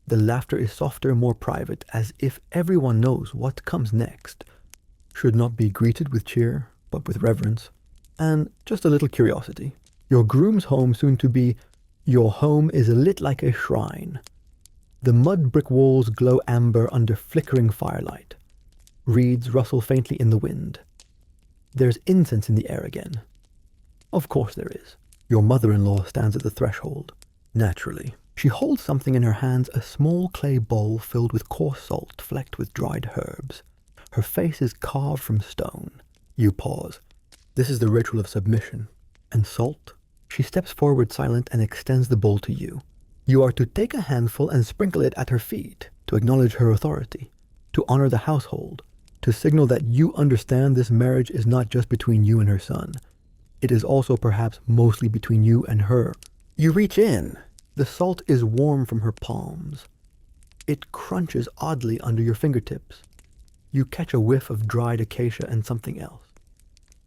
Speaker 1: The laughter is softer, more private, as if everyone knows what comes next. Should not be greeted with cheer, but with reverence. And just a little curiosity. Your groom's home, soon to be your home, is lit like a shrine. The mud brick walls glow amber under flickering firelight. Reeds rustle faintly in the wind. There's incense in the air again. Of course there is. Your mother-in-law stands at the threshold. Naturally. She holds something in her hands, a small clay bowl filled with coarse salt flecked with dried herbs. Her face is carved from stone. You pause. This is the ritual of submission. And salt? She steps forward silent and extends the bowl to you. You are to take a handful and sprinkle it at her feet, to acknowledge her authority, to honor the household, to signal that you understand this marriage is not just between you and her son. It is also perhaps mostly between you and her. You reach in. The salt is warm from her palms. It crunches oddly under your fingertips. You catch a whiff of dried acacia and something else.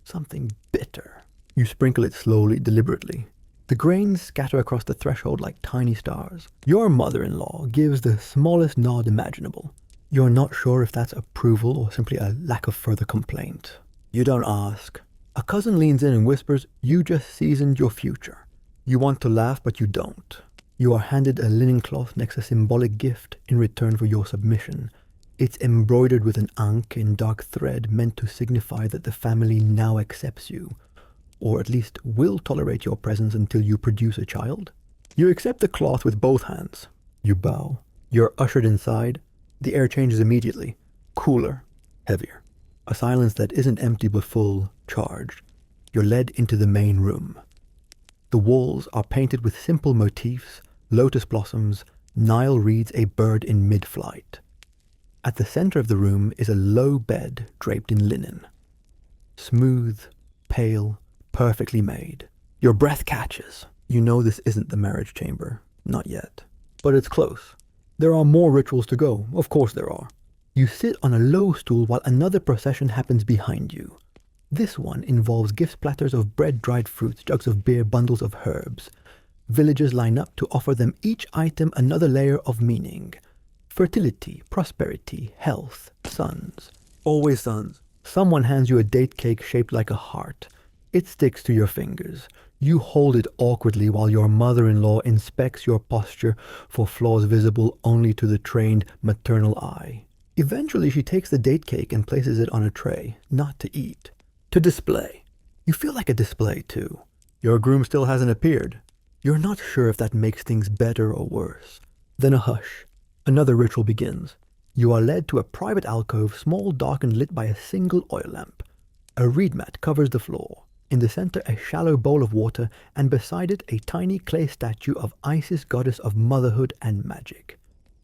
Speaker 1: Something bitter. You sprinkle it slowly, deliberately. The grains scatter across the threshold like tiny stars. Your mother-in-law gives the smallest nod imaginable. You're not sure if that's approval or simply a lack of further complaint. You don't ask. A cousin leans in and whispers, "You just seasoned your future." You want to laugh, but you don't. You are handed a linen cloth next to a symbolic gift in return for your submission. It's embroidered with an ankh in dark thread meant to signify that the family now accepts you, or at least will tolerate your presence until you produce a child. You accept the cloth with both hands. You bow. You're ushered inside. The air changes immediately. Cooler, heavier. A silence that isn't empty but full, charged. You're led into the main room. The walls are painted with simple motifs, lotus blossoms, Nile reeds a bird in mid-flight. At the center of the room is a low bed draped in linen. Smooth, pale, perfectly made. Your breath catches. You know this isn't the marriage chamber. Not yet. But it's close. There are more rituals to go. Of course there are. You sit on a low stool while another procession happens behind you. This one involves gift platters of bread, dried fruits, jugs of beer, bundles of herbs. Villagers line up to offer them each item another layer of meaning. Fertility, prosperity, health, sons. Always sons. Someone hands you a date cake shaped like a heart. It sticks to your fingers. You hold it awkwardly while your mother-in-law inspects your posture for flaws visible only to the trained maternal eye. Eventually, she takes the date cake and places it on a tray, not to eat, to display. You feel like a display, too. Your groom still hasn't appeared. You're not sure if that makes things better or worse. Then a hush. Another ritual begins. You are led to a private alcove, small, dark, and lit by a single oil lamp. A reed mat covers the floor. In the center, a shallow bowl of water, and beside it, a tiny clay statue of Isis, goddess of motherhood and magic.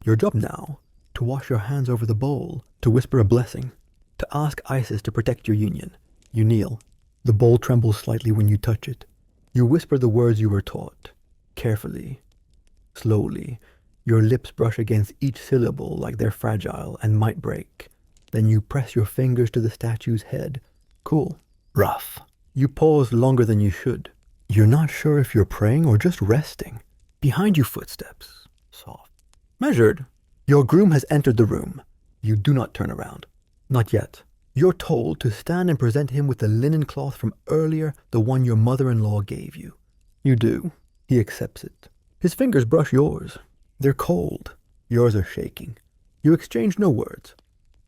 Speaker 1: Your job now, to wash your hands over the bowl, to whisper a blessing, to ask Isis to protect your union. You kneel. The bowl trembles slightly when you touch it. You whisper the words you were taught. Carefully, slowly, your lips brush against each syllable like they're fragile and might break. Then you press your fingers to the statue's head. Cool. Rough. You pause longer than you should. You're not sure if you're praying or just resting. Behind you, footsteps. Soft. Measured. Your groom has entered the room. You do not turn around. Not yet. You're told to stand and present him with the linen cloth from earlier, the one your mother-in-law gave you. You do. He accepts it. His fingers brush yours. They're cold. Yours are shaking. You exchange no words.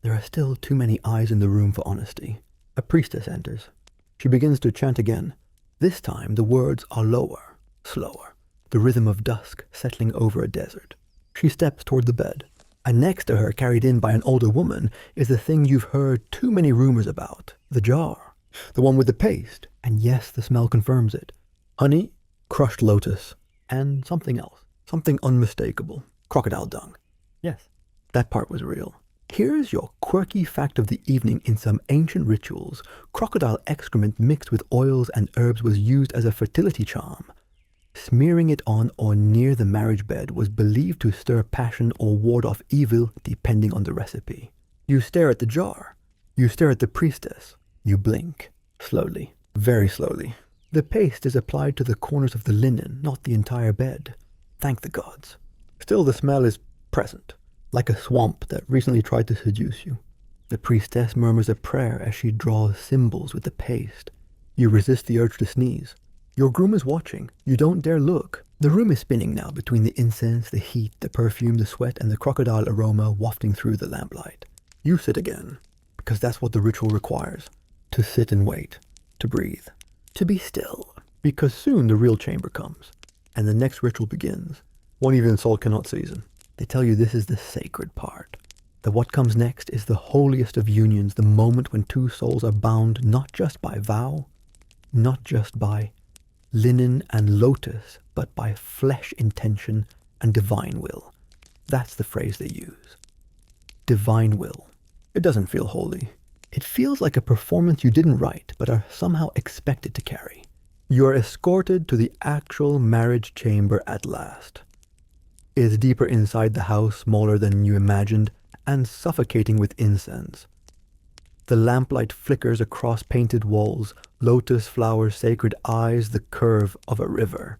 Speaker 1: There are still too many eyes in the room for honesty. A priestess enters. She begins to chant again. This time the words are lower, slower, the rhythm of dusk settling over a desert. She steps toward the bed, and next to her, carried in by an older woman, is the thing you've heard too many rumors about, the jar, the one with the paste, and yes, the smell confirms it. Honey, crushed lotus, and something else, something unmistakable, crocodile dung. Yes, that part was real. Here's your quirky fact of the evening. In some ancient rituals, crocodile excrement mixed with oils and herbs was used as a fertility charm. Smearing it on or near the marriage bed was believed to stir passion or ward off evil, depending on the recipe. You stare at the jar. You stare at the priestess. You blink. Slowly. Very slowly. The paste is applied to the corners of the linen, not the entire bed. Thank the gods. Still, the smell is present, like a swamp that recently tried to seduce you. The priestess murmurs a prayer as she draws symbols with the paste. You resist the urge to sneeze. Your groom is watching. You don't dare look. The room is spinning now between the incense, the heat, the perfume, the sweat, and the crocodile aroma wafting through the lamplight. You sit again, because that's what the ritual requires. To sit and wait. To breathe. To be still. Because soon the real chamber comes, and the next ritual begins. One even salt cannot season. They tell you this is the sacred part. That what comes next is the holiest of unions, the moment when two souls are bound not just by vow, not just by linen and lotus, but by flesh intention and divine will. That's the phrase they use. Divine will. It doesn't feel holy. It feels like a performance you didn't write, but are somehow expected to carry. You are escorted to the actual marriage chamber at last. It is deeper inside the house, smaller than you imagined, and suffocating with incense. The lamplight flickers across painted walls, lotus flowers, sacred eyes, the curve of a river.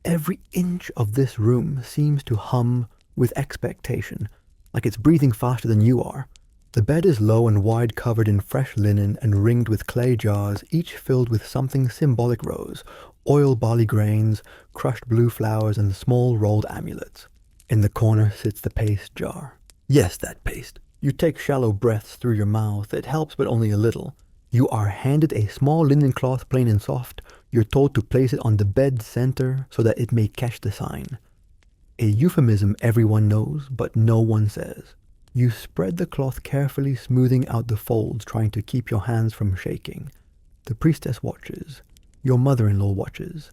Speaker 1: Every inch of this room seems to hum with expectation, like it's breathing faster than you are. The bed is low and wide, covered in fresh linen and ringed with clay jars, each filled with something symbolic: rose, oil barley grains, crushed blue flowers, and small rolled amulets. In the corner sits the paste jar. Yes, that paste. You take shallow breaths through your mouth. It helps, but only a little. You are handed a small linen cloth, plain and soft. You're told to place it on the bed center so that it may catch the sign. A euphemism everyone knows, but no one says. You spread the cloth carefully, smoothing out the folds, trying to keep your hands from shaking. The priestess watches. Your mother-in-law watches.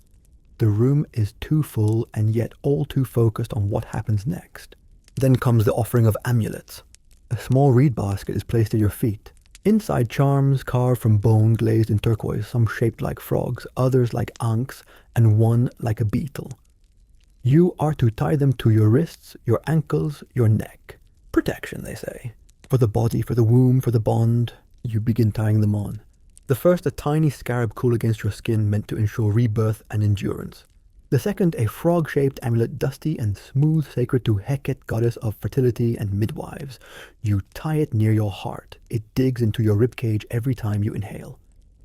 Speaker 1: The room is too full and yet all too focused on what happens next. Then comes the offering of amulets. A small reed basket is placed at your feet. Inside, charms carved from bone glazed in turquoise, some shaped like frogs, others like ankhs, and one like a beetle. You are to tie them to your wrists, your ankles, your neck. Protection, they say. For the body, for the womb, for the bond. You begin tying them on. The first, a tiny scarab cool against your skin, meant to ensure rebirth and endurance. The second, a frog-shaped amulet, dusty and smooth, sacred to Hecate, goddess of fertility and midwives. You tie it near your heart. It digs into your ribcage every time you inhale.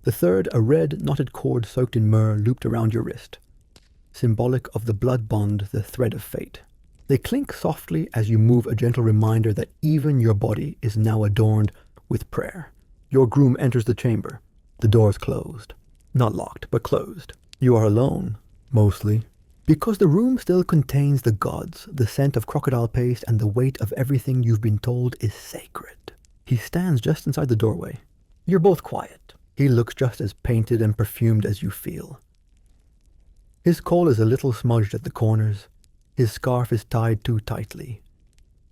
Speaker 1: The third, a red, knotted cord soaked in myrrh looped around your wrist. Symbolic of the blood bond, the thread of fate. They clink softly as you move, a gentle reminder that even your body is now adorned with prayer. Your groom enters the chamber. The door is closed. Not locked, but closed. You are alone, mostly, because the room still contains the gods. The scent of crocodile paste and the weight of everything you've been told is sacred. He stands just inside the doorway. You're both quiet. He looks just as painted and perfumed as you feel. His coal is a little smudged at the corners. His scarf is tied too tightly.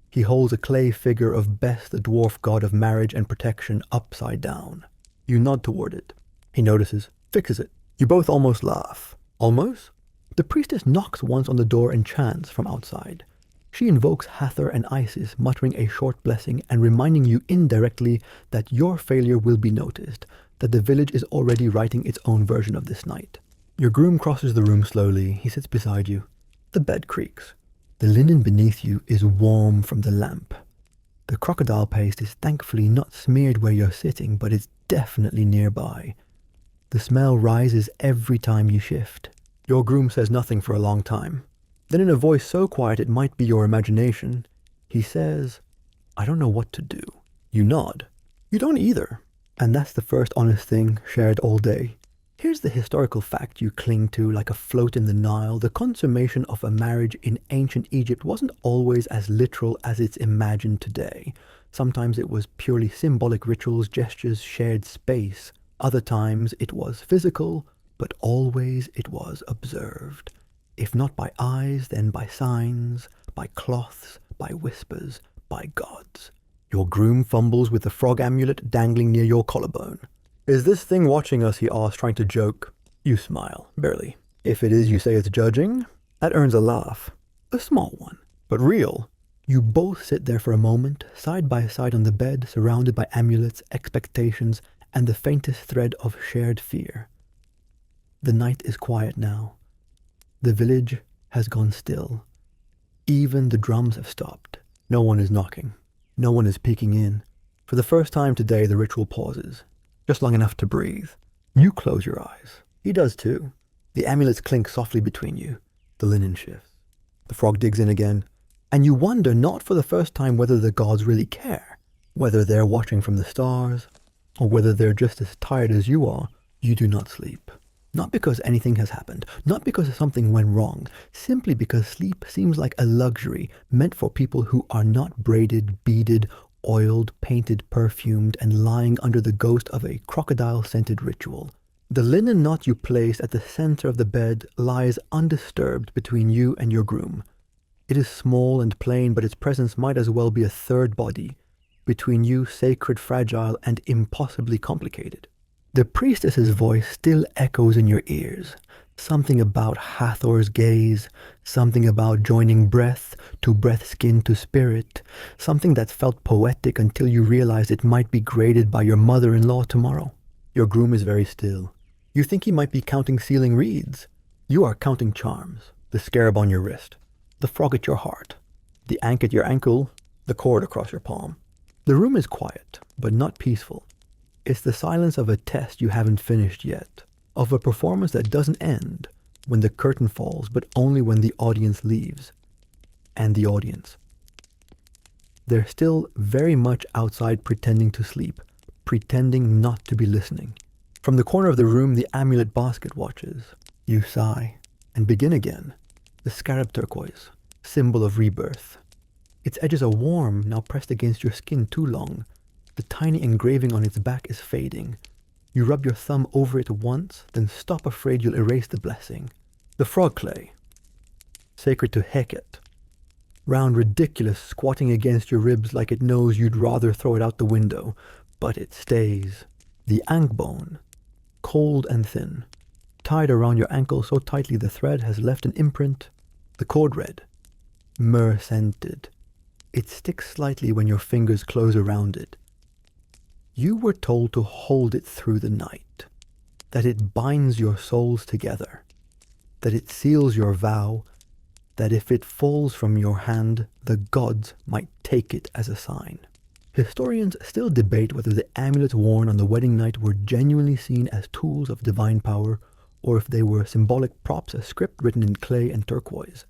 Speaker 1: He holds a clay figure of Bes, the dwarf god of marriage and protection, upside down. You nod toward it. He notices, fixes it. You both almost laugh. Almost? The priestess knocks once on the door and chants from outside. She invokes Hathor and Isis, muttering a short blessing and reminding you indirectly that your failure will be noticed, that the village is already writing its own version of this night. Your groom crosses the room slowly. He sits beside you. The bed creaks. The linen beneath you is warm from the lamp. The crocodile paste is thankfully not smeared where you're sitting, but it's definitely nearby. The smell rises every time you shift. Your groom says nothing for a long time. Then, in a voice so quiet it might be your imagination, he says, "I don't know what to do." You nod. You don't either. And that's the first honest thing shared all day. Here's the historical fact you cling to like a float in the Nile. The consummation of a marriage in ancient Egypt wasn't always as literal as it's imagined today. Sometimes it was purely symbolic rituals, gestures, shared space. Other times it was physical, but always it was observed. If not by eyes, then by signs, by cloths, by whispers, by gods. Your groom fumbles with the frog amulet dangling near your collarbone. "Is this thing watching us?" he asks, trying to joke. You smile, barely. If it is, you say it's judging. That earns a laugh. A small one, but real. You both sit there for a moment, side by side on the bed, surrounded by amulets, expectations, and the faintest thread of shared fear. The night is quiet now. The village has gone still. Even the drums have stopped. No one is knocking. No one is peeking in. For the first time today, the ritual pauses. Just long enough to breathe. You close your eyes. He does too. The amulets clink softly between you. The linen shifts. The frog digs in again. And you wonder, not for the first time, whether the gods really care. Whether they're watching from the stars, or whether they're just as tired as you are. You do not sleep. Not because anything has happened. Not because something went wrong. Simply because sleep seems like a luxury meant for people who are not braided, beaded, oiled, painted, perfumed, and lying under the ghost of a crocodile-scented ritual. The linen knot you placed at the center of the bed lies undisturbed between you and your groom. It is small and plain, but its presence might as well be a third body. Between you, sacred, fragile, and impossibly complicated. The priestess's voice still echoes in your ears. Something about Hathor's gaze, something about joining breath to breath, skin to spirit, something that felt poetic until you realized it might be graded by your mother-in-law tomorrow. Your groom is very still. You think he might be counting sealing reeds. You are counting charms, the scarab on your wrist, the frog at your heart, the ankh at your ankle, the cord across your palm. The room is quiet, but not peaceful. It's the silence of a test you haven't finished yet, of a performance that doesn't end when the curtain falls, but only when the audience leaves. And the audience. They're still very much outside pretending to sleep, pretending not to be listening. From the corner of the room, the amulet basket watches. You sigh and begin again. The scarab turquoise, symbol of rebirth. Its edges are warm, now pressed against your skin too long. The tiny engraving on its back is fading. You rub your thumb over it once, then stop, afraid you'll erase the blessing. The frog clay, sacred to Hecate. Round, ridiculous, squatting against your ribs like it knows you'd rather throw it out the window, but it stays. The ankh bone, cold and thin, tied around your ankle so tightly the thread has left an imprint. The cord red, myrrh-scented. It sticks slightly when your fingers close around it. You were told to hold it through the night, that it binds your souls together, that it seals your vow, that if it falls from your hand, the gods might take it as a sign. Historians still debate whether the amulets worn on the wedding night were genuinely seen as tools of divine power, or if they were symbolic props, a script written in clay and turquoise.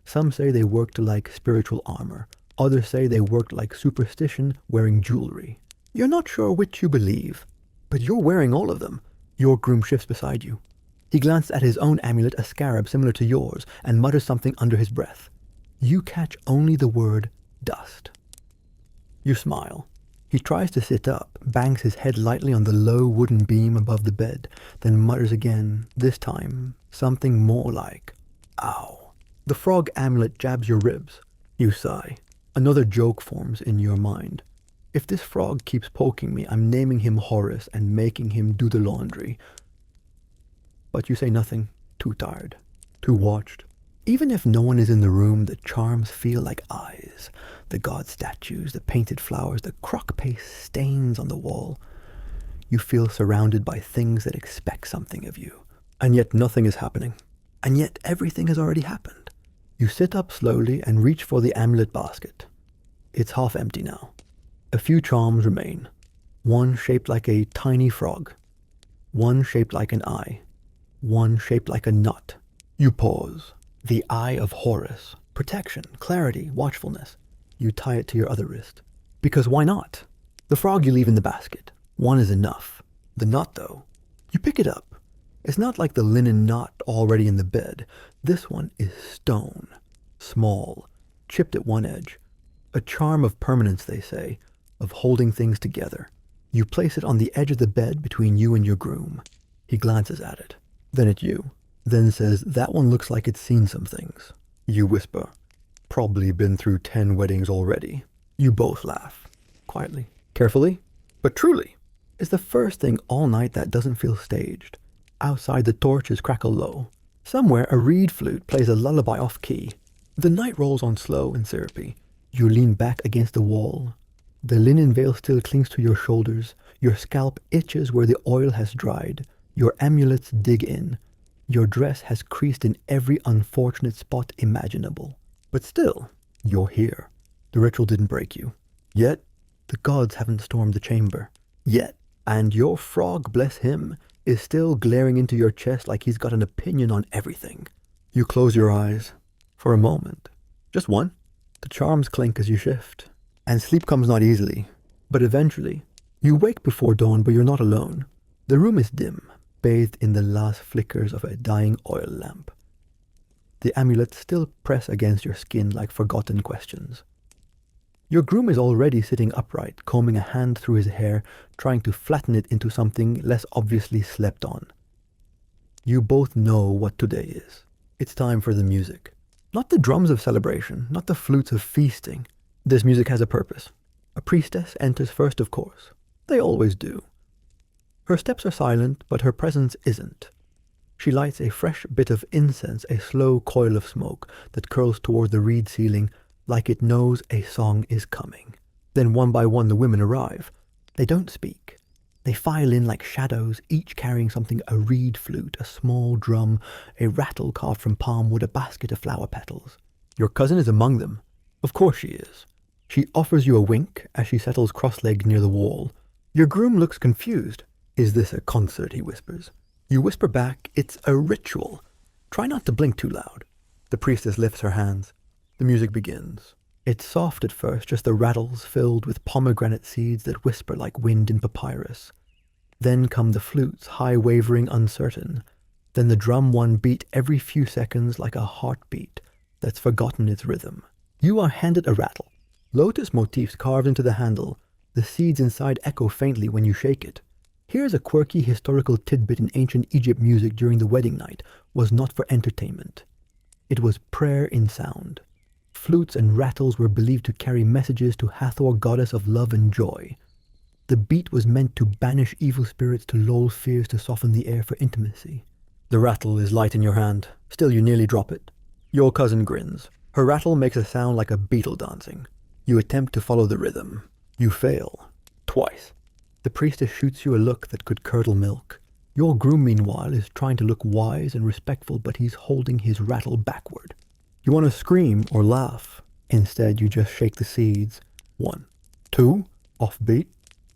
Speaker 1: Some say they worked like spiritual armor. Others say they worked like superstition wearing jewelry. You're not sure which you believe, but you're wearing all of them. Your groom shifts beside you. He glanced at his own amulet, a scarab similar to yours, and mutters something under his breath. You catch only the word dust. You smile. He tries to sit up, bangs his head lightly on the low wooden beam above the bed, then mutters again, this time something more like, ow. The frog amulet jabs your ribs. You sigh. Another joke forms in your mind. If this frog keeps poking me, I'm naming him Horus and making him do the laundry. But you say nothing, too tired, too watched. Even if no one is in the room, the charms feel like eyes. The god statues, the painted flowers, the crock paste stains on the wall. You feel surrounded by things that expect something of you. And yet nothing is happening. And yet everything has already happened. You sit up slowly and reach for the amulet basket. It's half empty now. A few charms remain. One shaped like a tiny frog. One shaped like an eye. One shaped like a nut. You pause. The eye of Horus. Protection, clarity, watchfulness. You tie it to your other wrist. Because why not? The frog you leave in the basket. One is enough. The nut, though, you pick it up. It's not like the linen knot already in the bed. This one is stone. Small. Chipped at one edge. A charm of permanence, they say. Of holding things together. You place it on the edge of the bed between you and your groom. He glances at it. Then at you. Then says, that one looks like it's seen some things. You whisper, probably been through 10 weddings already. You both laugh. Quietly. Carefully. But truly. It's the first thing all night that doesn't feel staged. Outside the torches crackle low. Somewhere a reed flute plays a lullaby off key. The night rolls on slow and syrupy. You lean back against the wall. The linen veil still clings to your shoulders. Your scalp itches where the oil has dried. Your amulets dig in. Your dress has creased in every unfortunate spot imaginable. But still, you're here. The ritual didn't break you. Yet, the gods haven't stormed the chamber. Yet, and your frog, bless him, is still glaring into your chest like he's got an opinion on everything. You close your eyes. For a moment. Just one. The charms clink as you shift. And sleep comes not easily. But eventually, you wake before dawn, but you're not alone. The room is dim, bathed in the last flickers of a dying oil lamp. The amulets still press against your skin like forgotten questions. Your groom is already sitting upright, combing a hand through his hair, trying to flatten it into something less obviously slept on. You both know what today is. It's time for the music. Not the drums of celebration, not the flutes of feasting. This music has a purpose. A priestess enters first, of course. They always do. Her steps are silent, but her presence isn't. She lights a fresh bit of incense, a slow coil of smoke that curls toward the reed ceiling like it knows a song is coming. Then one by one the women arrive. They don't speak. They file in like shadows, each carrying something, a reed flute, a small drum, a rattle carved from palm wood, a basket of flower petals. Your cousin is among them. Of course she is. She offers you a wink as she settles cross-legged near the wall. Your groom looks confused. Is this a concert, he whispers. You whisper back, it's a ritual. Try not to blink too loud. The priestess lifts her hands. The music begins. It's soft at first, just the rattles filled with pomegranate seeds that whisper like wind in papyrus. Then come the flutes, high wavering, uncertain. Then the drum one beat every few seconds like a heartbeat that's forgotten its rhythm. You are handed a rattle. Lotus motifs carved into the handle. The seeds inside echo faintly when you shake it. Here's a quirky historical tidbit in ancient Egypt music during the wedding night was not for entertainment. It was prayer in sound. Flutes and rattles were believed to carry messages to Hathor, goddess of love and joy. The beat was meant to banish evil spirits, to lull fears, to soften the air for intimacy. The rattle is light in your hand. Still, you nearly drop it. Your cousin grins. Her rattle makes a sound like a beetle dancing. You attempt to follow the rhythm. You fail. Twice. The priestess shoots you a look that could curdle milk. Your groom, meanwhile, is trying to look wise and respectful, but he's holding his rattle backward. You want to scream or laugh. Instead, you just shake the seeds. 1, 2, offbeat.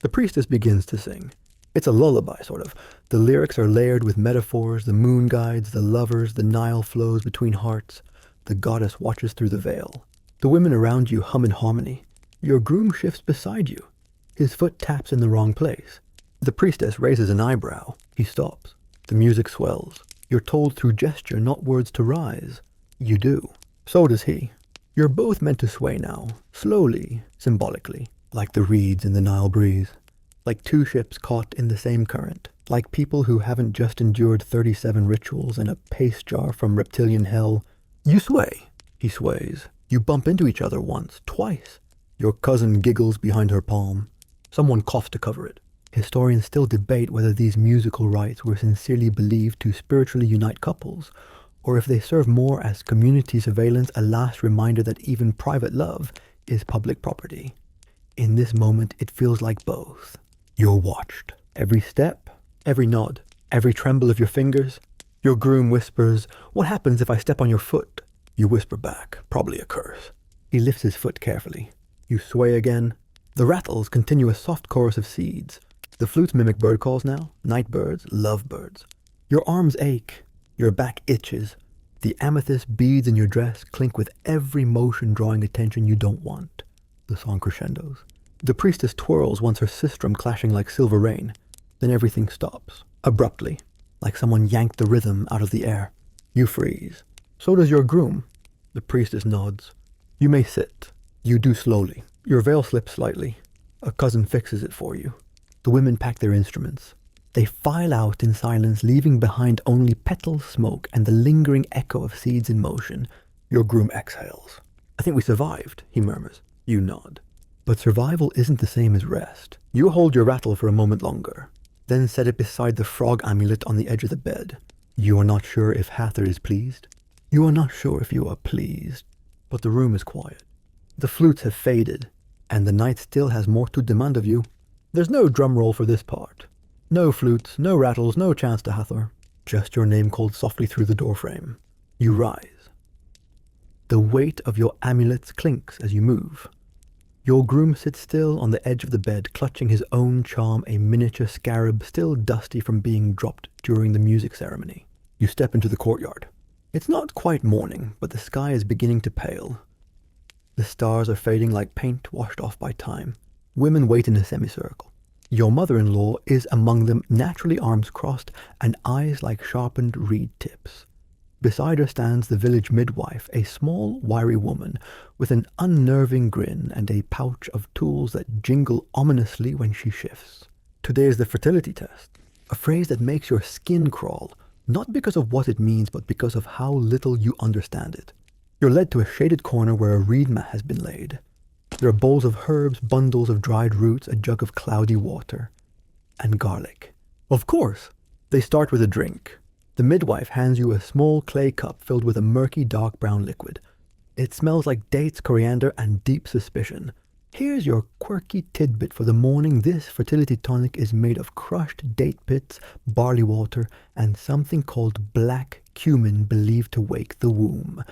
Speaker 1: The priestess begins to sing. It's a lullaby, sort of. The lyrics are layered with metaphors, the moon guides, the lovers, the Nile flows between hearts. The goddess watches through the veil. The women around you hum in harmony. Your groom shifts beside you. His foot taps in the wrong place. The priestess raises an eyebrow. He stops. The music swells. You're told through gesture, not words, to rise. You do. So does he. You're both meant to sway now, slowly, symbolically, like the reeds in the Nile breeze. Like two ships caught in the same current. Like people who haven't just endured 37 rituals in a paste jar from reptilian hell. You sway. He sways. You bump into each other once, twice. Your cousin giggles behind her palm. Someone coughs to cover it. Historians still debate whether these musical rites were sincerely believed to spiritually unite couples, or if they serve more as community surveillance, a last reminder that even private love is public property. In this moment, it feels like both. You're watched. Every step, every nod, every tremble of your fingers. Your groom whispers, "What happens if I step on your foot?" You whisper back, "Probably a curse." He lifts his foot carefully. You sway again. The rattles continue a soft chorus of seeds. The flutes mimic bird calls now, night birds, love birds. Your arms ache. Your back itches. The amethyst beads in your dress clink with every motion, drawing attention you don't want. The song crescendos. The priestess twirls once her sistrum clashing like silver rain. Then everything stops, abruptly, like someone yanked the rhythm out of the air. You freeze. So does your groom. The priestess nods. You may sit. You do slowly. Your veil slips slightly. A cousin fixes it for you. The women pack their instruments. They file out in silence, leaving behind only petal smoke and the lingering echo of seeds in motion. Your groom exhales. "I think we survived," he murmurs. You nod. But survival isn't the same as rest. You hold your rattle for a moment longer, then set it beside the frog amulet on the edge of the bed. You are not sure if Hathor is pleased. You are not sure if you are pleased. But the room is quiet. The flutes have faded, and the night still has more to demand of you. There's no drum roll for this part. No flutes, no rattles, no chants to Hathor. Just your name called softly through the doorframe. You rise. The weight of your amulets clinks as you move. Your groom sits still on the edge of the bed, clutching his own charm, a miniature scarab still dusty from being dropped during the music ceremony. You step into the courtyard. It's not quite morning, but the sky is beginning to pale. The stars are fading like paint washed off by time. Women wait in a semicircle. Your mother-in-law is among them, naturally arms crossed and eyes like sharpened reed tips. Beside her stands the village midwife, a small, wiry woman with an unnerving grin and a pouch of tools that jingle ominously when she shifts. Today is the fertility test, a phrase that makes your skin crawl, not because of what it means, but because of how little you understand it. You're led to a shaded corner where a reed mat has been laid. There are bowls of herbs, bundles of dried roots, a jug of cloudy water, and garlic. Of course, they start with a drink. The midwife hands you a small clay cup filled with a murky dark brown liquid. It smells like dates, coriander, and deep suspicion. Here's your quirky tidbit for the morning. This fertility tonic is made of crushed date pits, barley water, and something called black cumin believed to wake the womb.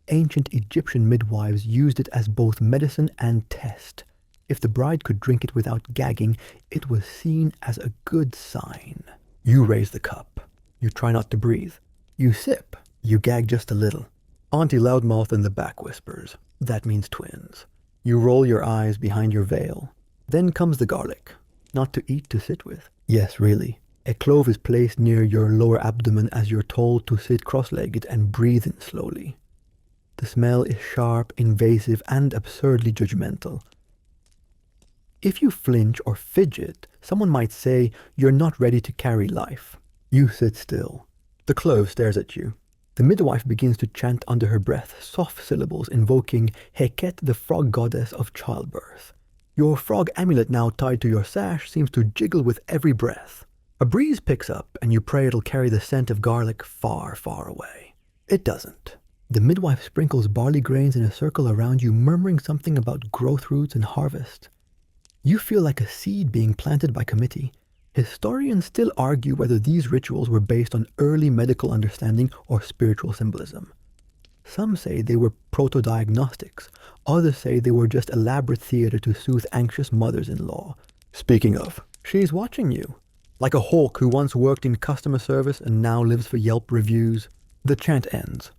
Speaker 1: Ancient Egyptian midwives used it as both medicine and test. If the bride could drink it without gagging, it was seen as a good sign. You raise the cup. You try not to breathe. You sip. You gag just a little. Auntie Loudmouth in the back whispers, "That means twins." You roll your eyes behind your veil. Then comes the garlic. Not to eat, to sit with. Yes, really. A clove is placed near your lower abdomen as you're told to sit cross-legged and breathe in slowly. The smell is sharp, invasive, and absurdly judgmental. If you flinch or fidget, someone might say you're not ready to carry life. You sit still. The clove stares at you. The midwife begins to chant under her breath, soft syllables invoking Heket, the frog goddess of childbirth. Your frog amulet now tied to your sash seems to jiggle with every breath. A breeze picks up and you pray it'll carry the scent of garlic far, far away. It doesn't. The midwife sprinkles barley grains in a circle around you, murmuring something about growth roots and harvest. You feel like a seed being planted by committee. Historians still argue whether these rituals were based on early medical understanding or spiritual symbolism. Some say they were proto-diagnostics. Others say they were just elaborate theater to soothe anxious mothers-in-law. Speaking of, she's watching you. Like a hawk who once worked in customer service and now lives for Yelp reviews. The chant ends.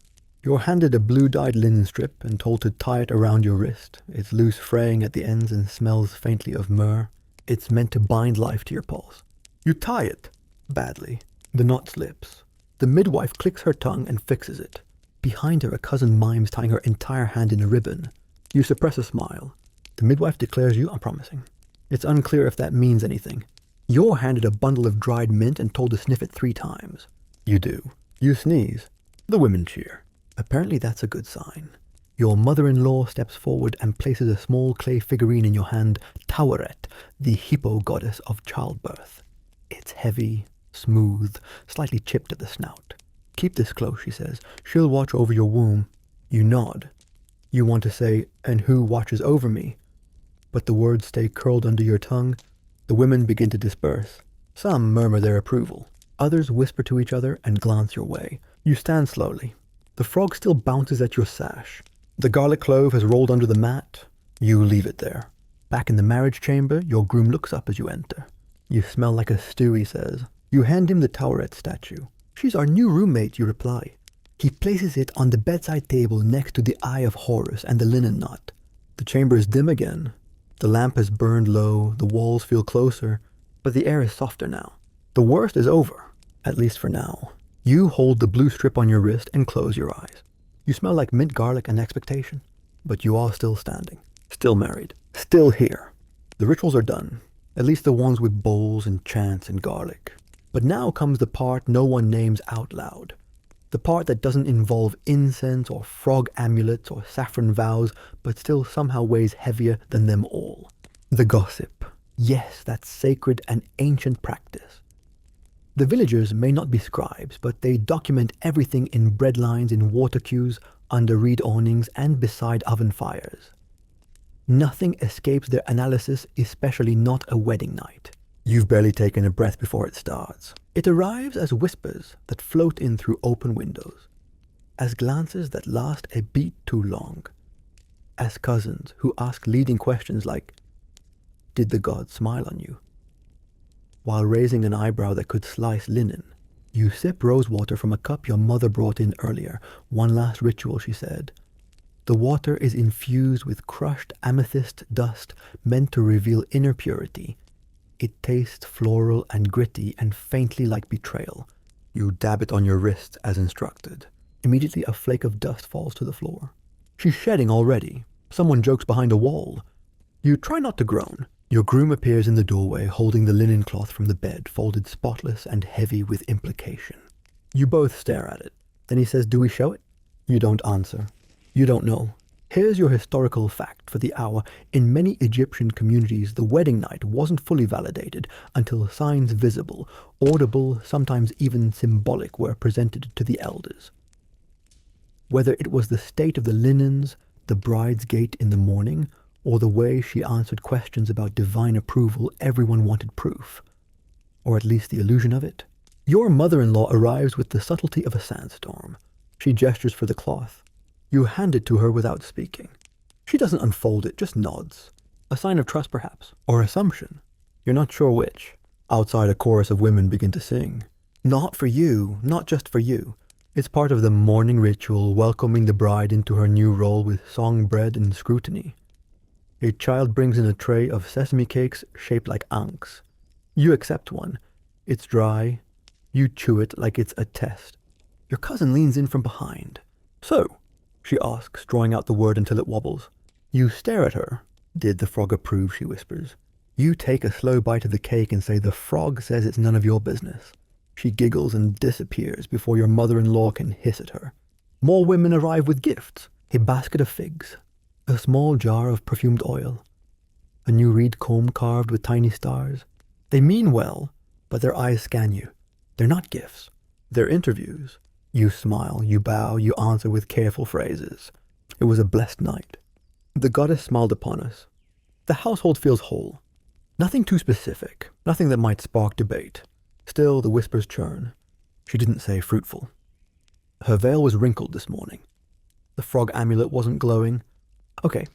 Speaker 1: You're handed a blue-dyed linen strip and told to tie it around your wrist. It's loose, fraying at the ends and smells faintly of myrrh. It's meant to bind life to your pulse. You tie it. Badly. The knot slips. The midwife clicks her tongue and fixes it. Behind her, a cousin mimes tying her entire hand in a ribbon. You suppress a smile. The midwife declares you unpromising. It's unclear if that means anything. You're handed a bundle of dried mint and told to sniff it 3 times. You do. You sneeze. The women cheer. Apparently that's a good sign. Your mother-in-law steps forward and places a small clay figurine in your hand, Taweret, the hippo goddess of childbirth. It's heavy, smooth, slightly chipped at the snout. Keep this close, she says. She'll watch over your womb. You nod. You want to say, and who watches over me? But the words stay curled under your tongue. The women begin to disperse. Some murmur their approval. Others whisper to each other and glance your way. You stand slowly. The frog still bounces at your sash. The garlic clove has rolled under the mat. You leave it there. Back in the marriage chamber, your groom looks up as you enter. You smell like a stew, he says. You hand him the Taweret statue. She's our new roommate, you reply. He places it on the bedside table next to the Eye of Horus and the linen knot. The chamber is dim again. The lamp has burned low, the walls feel closer, but the air is softer now. The worst is over, at least for now. You hold the blue strip on your wrist and close your eyes. You smell like mint garlic and expectation, but you are still standing, still married, still here. The rituals are done, at least the ones with bowls and chants and garlic. But now comes the part no one names out loud. The part that doesn't involve incense or frog amulets or saffron vows, but still somehow weighs heavier than them all. The gossip. Yes, that sacred and ancient practice. The villagers may not be scribes, but they document everything in breadlines in water queues, under reed awnings, and beside oven fires. Nothing escapes their analysis, especially not a wedding night. You've barely taken a breath before it starts. It arrives as whispers that float in through open windows, as glances that last a beat too long, as cousins who ask leading questions like, "Did the gods smile on you?" While raising an eyebrow that could slice linen. You sip rosewater from a cup your mother brought in earlier. One last ritual, she said. The water is infused with crushed amethyst dust meant to reveal inner purity. It tastes floral and gritty and faintly like betrayal. You dab it on your wrist as instructed. Immediately a flake of dust falls to the floor. She's shedding already. Someone jokes behind a wall. You try not to groan. Your groom appears in the doorway holding the linen cloth from the bed, folded spotless and heavy with implication. You both stare at it. Then he says, "Do we show it?" You don't answer. You don't know. Here's your historical fact for the hour. In many Egyptian communities, the wedding night wasn't fully validated until signs visible, audible, sometimes even symbolic, were presented to the elders. Whether it was the state of the linens, the bride's gait in the morning, or the way she answered questions about divine approval, everyone wanted proof. Or at least the illusion of it. Your mother-in-law arrives with the subtlety of a sandstorm. She gestures for the cloth. You hand it to her without speaking. She doesn't unfold it, just nods. A sign of trust, perhaps, or assumption. You're not sure which. Outside, a chorus of women begin to sing. Not for you, not just for you. It's part of the morning ritual welcoming the bride into her new role with song, bread, and scrutiny. A child brings in a tray of sesame cakes shaped like ankhs. You accept one. It's dry. You chew it like it's a test. Your cousin leans in from behind. So, she asks, drawing out the word until it wobbles. You stare at her. Did the frog approve, she whispers. You take a slow bite of the cake and say the frog says it's none of your business. She giggles and disappears before your mother-in-law can hiss at her. More women arrive with gifts. A basket of figs. A small jar of perfumed oil. A new reed comb carved with tiny stars. They mean well, but their eyes scan you. They're not gifts. They're interviews. You smile, you bow, you answer with careful phrases. It was a blessed night. The goddess smiled upon us. The household feels whole. Nothing too specific, nothing that might spark debate. Still, the whispers churn. She didn't say fruitful. Her veil was wrinkled this morning. The frog amulet wasn't glowing. Okay,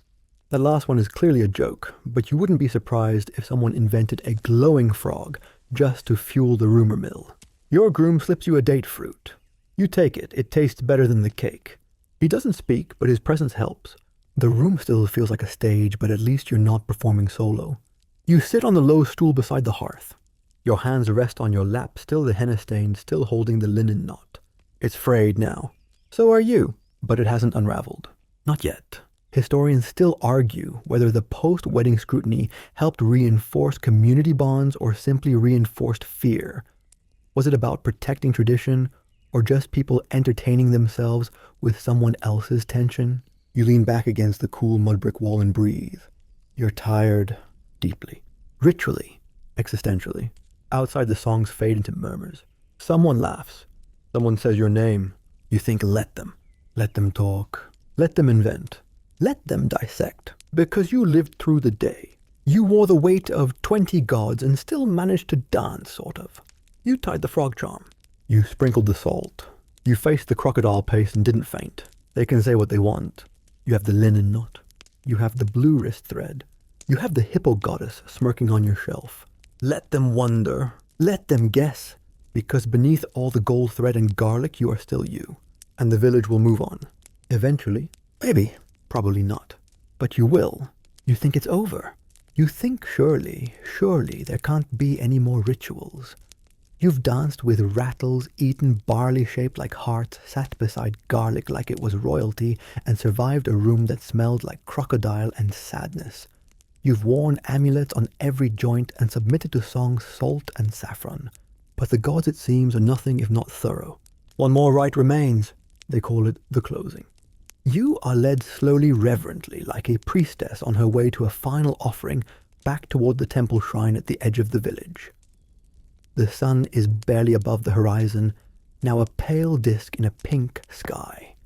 Speaker 1: that last one is clearly a joke, but you wouldn't be surprised if someone invented a glowing frog just to fuel the rumor mill. Your groom slips you a date fruit. You take it. It tastes better than the cake. He doesn't speak, but his presence helps. The room still feels like a stage, but at least you're not performing solo. You sit on the low stool beside the hearth. Your hands rest on your lap, still the henna stain, still holding the linen knot. It's frayed now. So are you, but it hasn't unraveled. Not yet. Historians still argue whether the post-wedding scrutiny helped reinforce community bonds or simply reinforced fear. Was it about protecting tradition or just people entertaining themselves with someone else's tension? You lean back against the cool mud brick wall and breathe. You're tired deeply, ritually, existentially. Outside, the songs fade into murmurs. Someone laughs. Someone says your name. You think, let them. Let them talk. Let them invent. Let them dissect. Because you lived through the day. You wore the weight of 20 gods and still managed to dance, sort of. You tied the frog charm. You sprinkled the salt. You faced the crocodile pace and didn't faint. They can say what they want. You have the linen knot. You have the blue wrist thread. You have the hippo goddess smirking on your shelf. Let them wonder. Let them guess. Because beneath all the gold thread and garlic, you are still you. And the village will move on. Eventually. Maybe. Probably not. But you will. You think it's over. You think surely there can't be any more rituals. You've danced with rattles, eaten barley shaped like hearts, sat beside garlic like it was royalty, and survived a room that smelled like crocodile and sadness. You've worn amulets on every joint and submitted to songs salt and saffron. But the gods, it seems, are nothing if not thorough. One more rite remains. They call it the closing. You are led slowly, reverently, like a priestess on her way to a final offering back toward the temple shrine at the edge of the village. The sun is barely above the horizon, now a pale disk in a pink sky.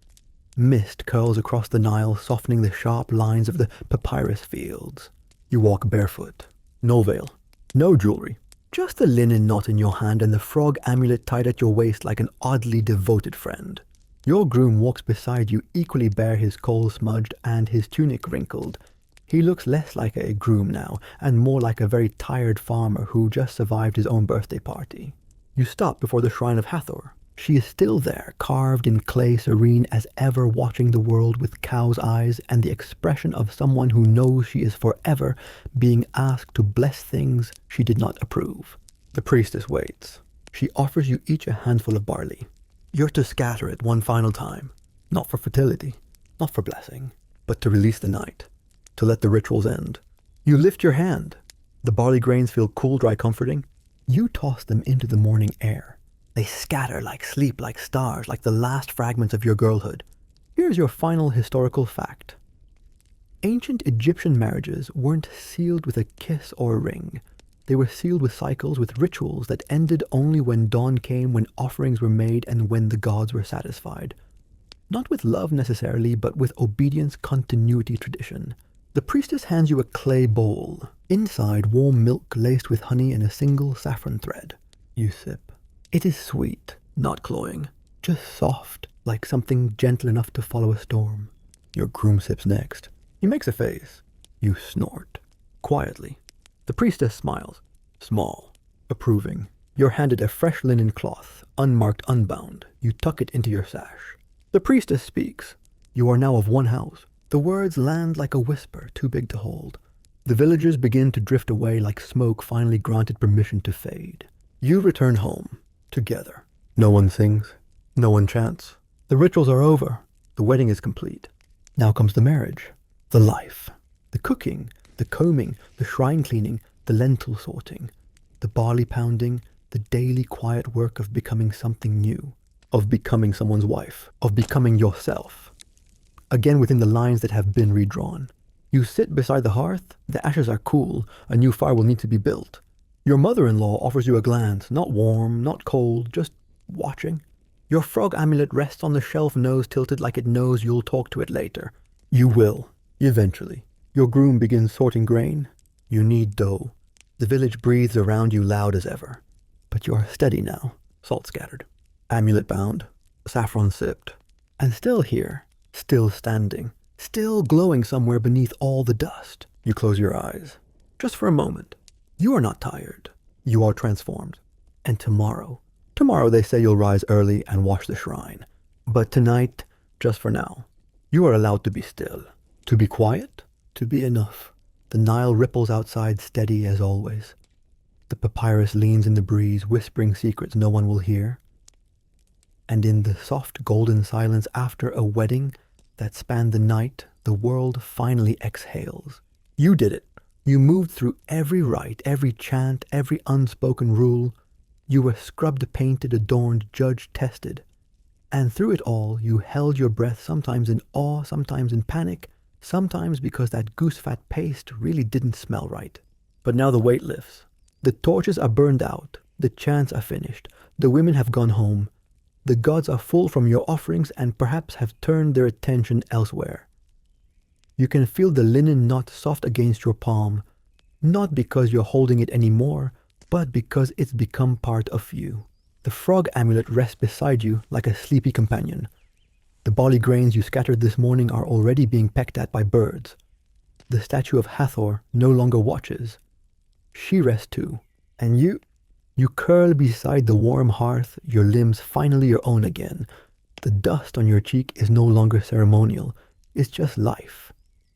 Speaker 1: Mist curls across the Nile, softening the sharp lines of the papyrus fields. You walk barefoot. No veil. No jewelry. Just the linen knot in your hand and the frog amulet tied at your waist like an oddly devoted friend. Your groom walks beside you, equally bare, his coal-smudged and his tunic wrinkled. He looks less like a groom now, and more like a very tired farmer who just survived his own birthday party. You stop before the shrine of Hathor. She is still there, carved in clay, serene as ever, watching the world with cow's eyes and the expression of someone who knows she is forever being asked to bless things she did not approve. The priestess waits. She offers you each a handful of barley. You're to scatter it one final time, not for fertility, not for blessing, but to release the night, to let the rituals end. You lift your hand. The barley grains feel cool, dry, comforting. You toss them into the morning air. They scatter like sleep, like stars, like the last fragments of your girlhood. Here's your final historical fact. Ancient Egyptian marriages weren't sealed with a kiss or a ring. They were sealed with cycles, with rituals that ended only when dawn came, when offerings were made, and when the gods were satisfied. Not with love necessarily, but with obedience, continuity, tradition. The priestess hands you a clay bowl. Inside, warm milk laced with honey and a single saffron thread. You sip. It is sweet, not cloying, just soft, like something gentle enough to follow a storm. Your groom sips next. He makes a face. You snort. Quietly. The priestess smiles. Small. Approving. You're handed a fresh linen cloth, unmarked, unbound. You tuck it into your sash. The priestess speaks. You are now of one house. The words land like a whisper, too big to hold. The villagers begin to drift away like smoke finally granted permission to fade. You return home, together. No one sings. No one chants. The rituals are over. The wedding is complete. Now comes the marriage. The life. The cooking. The combing. The shrine cleaning. The lentil sorting. The barley pounding. The daily quiet work of becoming something new. Of becoming someone's wife. Of becoming yourself. Again within the lines that have been redrawn. You sit beside the hearth. The ashes are cool. A new fire will need to be built. Your mother-in-law offers you a glance. Not warm, not cold, just watching. Your frog amulet rests on the shelf, nose tilted like it knows you'll talk to it later. You will. Eventually. Your groom begins sorting grain. You knead dough. The village breathes around you loud as ever. But you are steady now. Salt scattered. Amulet bound. Saffron sipped. And still here. Still standing. Still glowing somewhere beneath all the dust. You close your eyes. Just for a moment. You are not tired. You are transformed. And tomorrow they say you'll rise early and wash the shrine. But tonight, just for now, you are allowed to be still. To be quiet. To be enough. The Nile ripples outside steady as always. The papyrus leans in the breeze, whispering secrets no one will hear. And in the soft golden silence after a wedding that spanned the night, the world finally exhales. You did it. You moved through every rite, every chant, every unspoken rule. You were scrubbed, painted, adorned, judged, tested. And through it all, you held your breath, sometimes in awe, sometimes in panic, sometimes because that goose-fat paste really didn't smell right. But now the weight lifts. The torches are burned out. The chants are finished. The women have gone home. The gods are full from your offerings and perhaps have turned their attention elsewhere. You can feel the linen knot soft against your palm, not because you're holding it anymore, but because it's become part of you. The frog amulet rests beside you like a sleepy companion. The barley grains you scattered this morning are already being pecked at by birds. The statue of Hathor no longer watches. She rests too, and you curl beside the warm hearth, your limbs finally your own again. The dust on your cheek is no longer ceremonial, it's just life.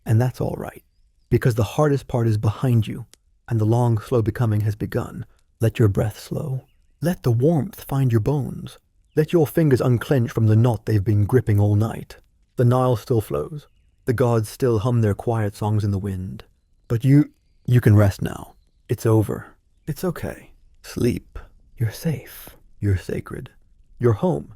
Speaker 1: And that's all right, because the hardest part is behind you, and the long, slow becoming has begun. Let your breath slow. Let the warmth find your bones. Let your fingers unclench from the knot they've been gripping all night. The Nile still flows. The gods still hum their quiet songs in the wind. But you can rest now. It's over. It's okay. Sleep. You're safe. You're sacred. You're home.